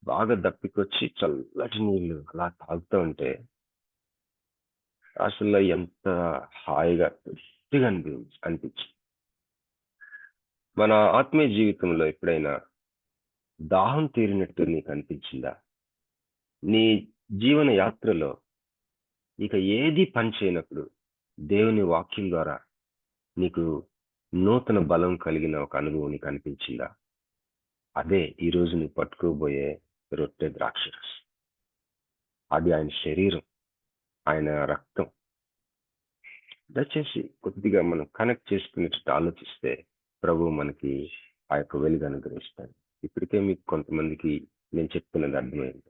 బాగా దప్పికొచ్చి చల్లటి నీళ్లు అలా తాగుతూ ఉంటే అసలు ఎంత హాయిగా తృప్తిగా అనిపించింది. మన ఆత్మీయ జీవితంలో ఎప్పుడైనా దాహం తీరినట్టు నీకు అనిపించిందా? నీ జీవన యాత్రలో ఇక ఏది పని చేయనప్పుడు దేవుని వాక్యం ద్వారా నీకు నూతన బలం కలిగిన ఒక అనుభవం నీకు అనిపించిందా? అదే ఈరోజు నువ్వు పట్టుకోబోయే రొట్టె ద్రాక్షరసం. అది ఆయన శరీరం, ఆయన రక్తం. దయచేసి కొద్దిగా మనం కనెక్ట్ చేసుకునేటట్టు ఆలోచిస్తే ప్రభు మనకి ఆ యొక్క వెలుగు అనుగ్రహిస్తాడు. ఇప్పటికే మీకు కొంతమందికి నేను చెప్తున్నది అర్థమైంది.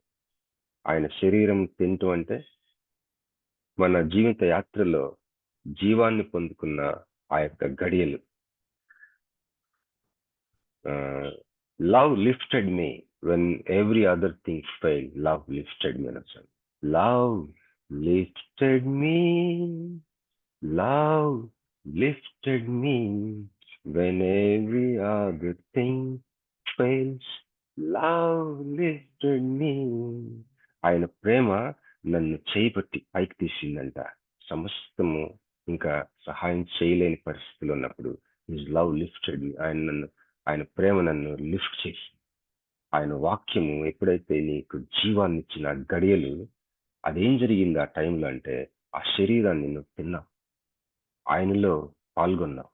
ఆయన శరీరం తింటూ అంటే మన జీవిత యాత్రలో జీవాన్ని పొందుకున్న ఆ యొక్క గడియలు. Love lifted me when every other thing fail. Love lifted me అని. Love lifted me, love lifted me when every other thing fails. Love lifted me. ఆయన ప్రేమ నన్ను చేయిపట్టి పైకి తీసిందంట. సమస్తము ఇంకా సహాయం చేయలేని పరిస్థితులు ఉన్నప్పుడు హిస్ లవ్ లిఫ్టెడ్ మీ. ఆయన ప్రేమ నన్ను లిఫ్ట్ చేసి, ఆయన వాక్యము ఎప్పుడైతే నీకు జీవాన్ని ఇచ్చిన గడియలు, అదేం జరిగింది ఆ టైంలో అంటే ఆ శరీరాన్ని నువ్వు తిన్నావు, ఆయనలో పాల్గొన్నావు.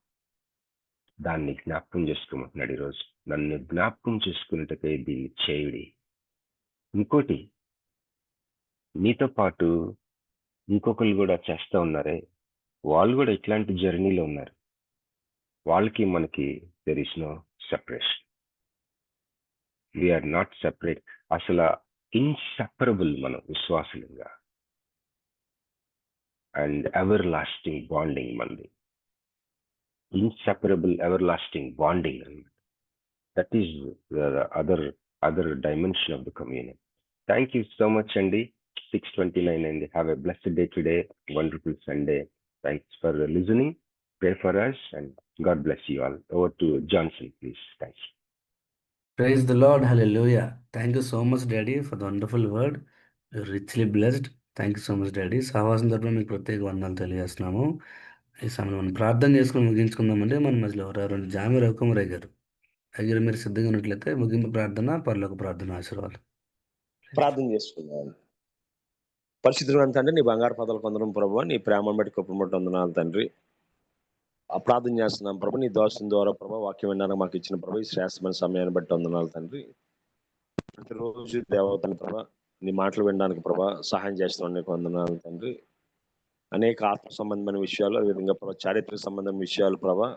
దాన్ని జ్ఞాపకం చేసుకోమంటున్నాడు ఈరోజు. నన్ను జ్ఞాపకం చేసుకున్నట్టుగా దీన్ని చేయుడి. ఇంకోటి, నీతో పాటు ఇంకొకరు కూడా చేస్తూ ఉన్నారే, వాళ్ళు కూడా ఇట్లాంటి జర్నీలో ఉన్నారు. వాళ్ళకి మనకి there is no separation. We are not separate. అసలు ఇన్సెపరబుల్ మనం విశ్వాసులుగా. అండ్ ఎవర్ లాస్టింగ్ బాండింగ్ మనది. ఇన్సెపరబుల్ ఎవర్ లాస్టింగ్ బాండింగ్ అన్నమాట. That is the other dimension of the communion. Thank you so much అండి. 6:29 అండి. Have a blessed day today. Wonderful Sunday. Thanks for listening. Pray for us and God bless you all. Over to Johnson, please. Thanks. Praise the Lord. Hallelujah. Thank you so much, Daddy, for the wonderful word. You're richly blessed. Thank you so much, Daddy. సహవాసం తరపున మీకు ప్రత్యేక వందనాలు తెలియజేస్తున్నాము. ఈ సమయంలో మనం ప్రార్థన చేసుకుని ముగించుకుందామంటే మన మధ్యలో ఎవరు జామి రవికుమార్ గారు అయ్యారు. మీరు సిద్ధంగా ఉన్నట్లయితే ముగింపు ప్రార్థన, పరలోక ప్రార్థన ఆశీర్వాదాలు. ప్రార్థన చేసుకుందాం. పరిశుద్ధుడు తండ్రి, నీ బంగారు పదాలు పొందడం ప్రభు, నీ ప్రేమను బట్టి కృపను బట్టి వందనాలు తండ్రి. ప్రార్థన చేస్తున్నాం ప్రభు, నీ దోషం ద్వారా ప్రభు వాక్యం వినడానికి మాకు ఇచ్చిన ప్రభు ఈ శ్రేష్టమైన సమయాన్ని బట్టి వందనాలు తండ్రి. ప్రతిరోజు దేవతని ప్రభా నీ మాటలు వినడానికి ప్రభా సహాయం చేస్తున్నాం, నీకు వందనాలు తండ్రి. అనేక ఆత్మ సంబంధమైన విషయాలు, అదేవిధంగా ప్రభా చారిత్రక సంబంధమైన విషయాలు ప్రభా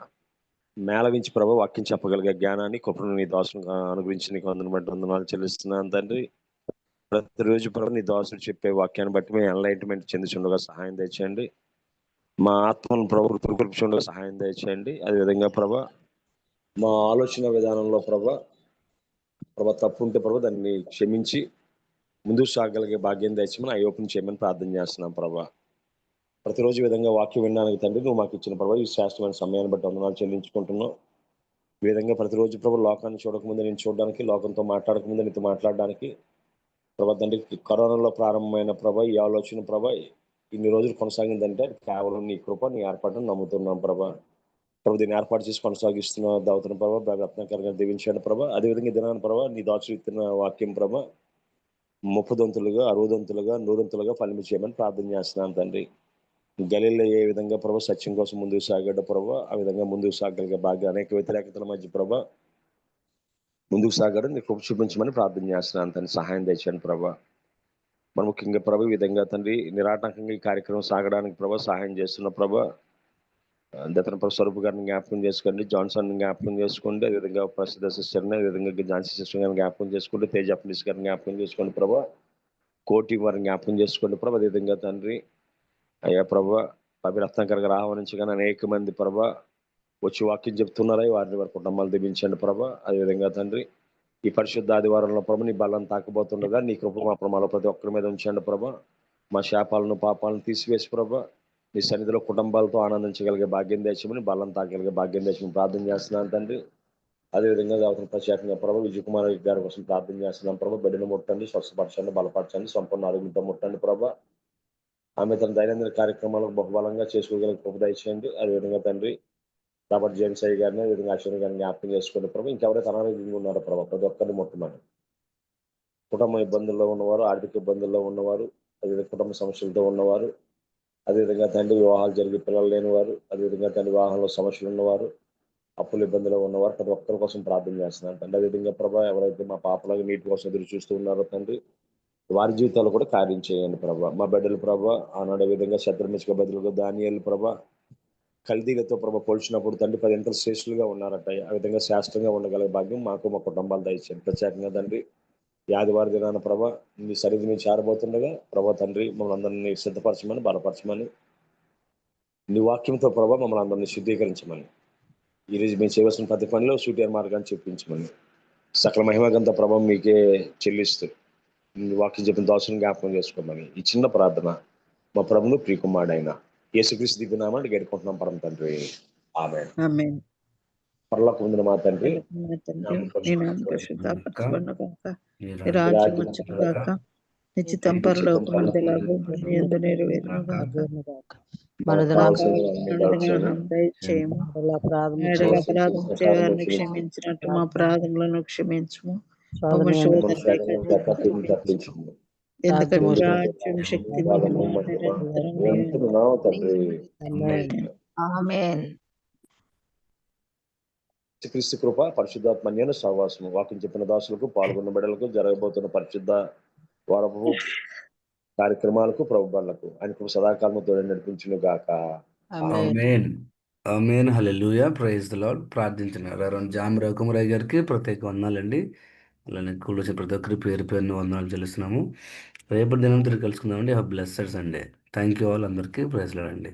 మేళవించి ప్రభా వాక్యం చెప్పగలిగే జ్ఞానాన్ని కృపను నీ దోషం అనుగ్రహించి నీకు వందనాలు చెల్లిస్తున్నాను తండ్రి. ప్రతిరోజు ప్రభు నీ దోషుడు చెప్పే వాక్యాన్ని బట్టి మేము ఎన్లైట్మెంట్ చెందుచుండగా సహాయం తెచ్చండి. మా ఆత్మను ప్రభు పురుకొల్పుచుండగా సహాయం తెచ్చండి. అదేవిధంగా ప్రభా మా ఆలోచన విధానంలో ప్రభా తప్పు ఉంటే ప్రభా దాన్ని క్షమించి ముందుకు సాగలిగే భాగ్యం తెచ్చమని అయ్యోపన చేయమని ప్రార్థన చేస్తున్నాం ప్రభా. ప్రతిరోజు విధంగా వాక్యం వినడానికి తండ్రి నువ్వు మాకు ఇచ్చిన ప్రభా ఈ శ్రేష్టమైన సమయాన్ని బట్టి వందనాలు చెల్లించుకుంటున్నాం. ఈ విధంగా ప్రతిరోజు ప్రభు లోకాన్ని చూడకముందు నేను చూడడానికి, లోకంతో మాట్లాడకముందు నీతో మాట్లాడడానికి ప్రభా తండ్రి కరోనాలో ప్రారంభమైన ప్రభా ఈ ఆలోచన ప్రభా ఇన్ని రోజులు కొనసాగిందంటే కేవలం నీ కృప, నీ ఏర్పాటును నమ్ముతున్నాం ప్రభా. దీన్ని ఏర్పాటు చేసి కొనసాగిస్తున్న దావుతున్న ప్రభా రత్నాకరంగా దీవించండి ప్రభా. అదేవిధంగా దినాన్ని ప్రభా నీ దాచుతున్న వాక్యం ప్రభా 30 దంతులుగా 60 దంతులుగా 100 దంతులుగా ఫలింపు చేయమని ప్రార్థన చేస్తున్నాను తండ్రి. గలీల్లో ఏ విధంగా ప్రభా సత్యం కోసం ముందుకు సాగాడు ప్రభా, ఆ విధంగా ముందుకు సాగలిగే భాగ్యం అనేక వ్యతిరేకతల మధ్య ప్రభా ముందుకు సాగాడు నీ కృప చూపించమని ప్రార్థన చేస్తున్నాను తండ్రి. సహాయం తెచ్చండి ప్రభా. మరి ముఖ్యంగా ప్రభా ఈ విధంగా తండ్రి నిరాటంకంగా ఈ కార్యక్రమం సాగడానికి ప్రభా సహాయం చేస్తున్న ప్రభా దత్తన స్వరూప్ గారిని జ్ఞాపకం చేసుకోండి, జాన్సన్ జ్ఞాపకం చేసుకోండి, అదేవిధంగా ప్రసిద్ధ సిస్టర్ని, అదేవిధంగా ఝాన్సీ సిస్టర్ గారిని జ్ఞాపకం చేసుకోండి, తేజ అప్నిస్ గారిని జ్ఞాపకం చేసుకోండి ప్రభా, కోటి వారిని జ్ఞాపకం చేసుకోండి ప్రభా. అదేవిధంగా తండ్రి అయ్యా ప్రభా, పవి రత్నాకర్ గారు ఆహ్వానించగానే అనేక మంది ప్రభా వచ్చి వాక్యం చెప్తున్నారా, వారిని వారి కుటుంబాలు దీవించండి ప్రభా. అదేవిధంగా తండ్రి ఈ పరిశుద్ధ ఆదివారంలో ప్రభా నీ బలం తాకబోతుండగా నీ కృప మా ప్రమాలో ప్రతి ఒక్కరి మీద ఉంచండి ప్రభా. మా శాపాలను పాపాలను తీసివేసి ప్రభా నీ సన్నిధిలో కుటుంబాలతో ఆనందించగలిగే భాగ్యం దేశమని, బలం తాకగలిగే భాగ్యం దేశమని ప్రార్థన చేస్తున్నాను తండ్రి. అదేవిధంగా దేవతను ప్రత్యేకంగా ప్రభా విజయ్ కుమార్ గారి కోసం ప్రార్థన చేస్తున్నాం ప్రభా. బిడ్డను ముట్టండి, స్వస్థపరచండి, బలపరచండి, సంపూర్ణ ఆరోగ్యంతో ముట్టండి ప్రభా. ఆమె తన దైనందిన కార్యక్రమాలకు బహుబలంగా చేసుకోగలిగే కృప దయచేయండి. అదేవిధంగా తండ్రి రాబర్ట్ జేమ్స్ అయ్య గారిని, అదేవిధంగా అశ్విని గారిని జ్ఞాపకం చేసుకోండి ప్రభా. ఇంకెవరైతే అనారోగ్యంగా ఉన్నారో ప్రభా ప్రతి ఒక్కరిని ముట్టమని. కుటుంబ ఇబ్బందుల్లో ఉన్నవారు, ఆర్థిక ఇబ్బందుల్లో ఉన్నవారు, అదేవిధంగా కుటుంబ సమస్యలతో ఉన్నవారు, అదేవిధంగా తండ్రి వివాహాలు జరిగి పిల్లలు లేనివారు, అదేవిధంగా తండ్రి వివాహంలో సమస్యలు ఉన్నవారు, అప్పుల ఇబ్బందులు ఉన్నవారు ప్రతి ఒక్కరి కోసం ప్రార్థన చేస్తున్నాను తండ్రి. అదేవిధంగా ప్రభా ఎవరైతే మా పాపలాగా నీటి కోసం ఎదురు చూస్తూ ఉన్నారో తండ్రి వారి జీవితాలు కూడా కార్యం చేయండి ప్రభా. మా బిడ్డలు ప్రభా ఆనాడు విధంగా శత్రుమిష్క బదులుగా దానియేలు ప్రభా కల్దీలతో ప్రభా పోల్చినప్పుడు తండ్రి 10 ఇంతలు శ్రేష్ఠులుగా ఉన్నారట. ఆ విధంగా శాస్త్రంగా ఉండగలిగే భాగ్యం మాకు మా కుటుంబాలు దయచేయండి. ప్రత్యేకంగా తండ్రి ఈ ఆదివారం దినాన ప్రభా నీ సరిది మేము చేరబోతుండగా ప్రభా తండ్రి మమ్మల్ని అందరినీ సిద్ధపరచమని, బలపరచమని, నీ వాక్యంతో ప్రభా మమ్మల్ని అందరినీ శుద్ధీకరించమని, ఈరోజు మేము చేయవలసిన ప్రతి పనిలో సూటియర్ మార్గాన్ని చెప్పించమని, సకల మహిమగంత ప్రభావం మీకే చెల్లిస్తూ నీ వాక్యం చెప్పిన దోషం జ్ఞాపకం చేసుకోమని ఈ చిన్న ప్రార్థన మా ప్రభును ప్రియకుమారుడైన యేసుక్రీస్తు దివ్యనామాన్ని గడుకుంటున్నాం పరమ తండ్రి. ఆమేన్. ఆమేన్. పరలోకం ఉందిన మా తండ్రి, మా తండ్రి నీ నామం పరిశుద్ధపరచబడును గాక, ఈ నీ రాజ్యం వచ్చును గాక, నీ చిత్తం పరలోకమందులాగు భూమి యందు నెరవేరును గాక. అనుదిన దయచేయము, నేడుగా అపరాధం చేయవారిని క్షమించినట్టు మా అపరాధములను క్షమించుము, మమ్ము శోధనలోకి తప్పించము. ఎందుకంటే రాజ్యం, శక్తి, మహిమ నిరంతరం ఎంతున్నావు తండ్రి. ఆమేన్. క్రీస్తు కృప, పరిశుద్ధాత్మన్యను సహవాసము, వాక్యం చెప్పిన దాసులకు, పాల్గొన్న బిడ్డలకు, జరగబోతున్న పరిశుద్ధ వారపు కార్యక్రమాలకు, ప్రభుత్వాలకు ఆయన కృప సదాకాలము తోడు నడిపించును గాక. Amen. Amen. Hallelujah. Praise the Lord. ప్రార్థించిన రెవరెండ్ జామ్ రవికుమారయ్య గారికి ప్రత్యేక వందనాలండి. అలానే కూర్చొని ప్రతి ఒక్కరి పేరు పేరుని వందనాలు చెల్లిస్తున్నాము. రేపటి దినం తిరిగి కలుసుకుందామండి. Have blessed Sunday. Thank you all. అందరికీ ప్రైజ్ లార్డ్ అండి.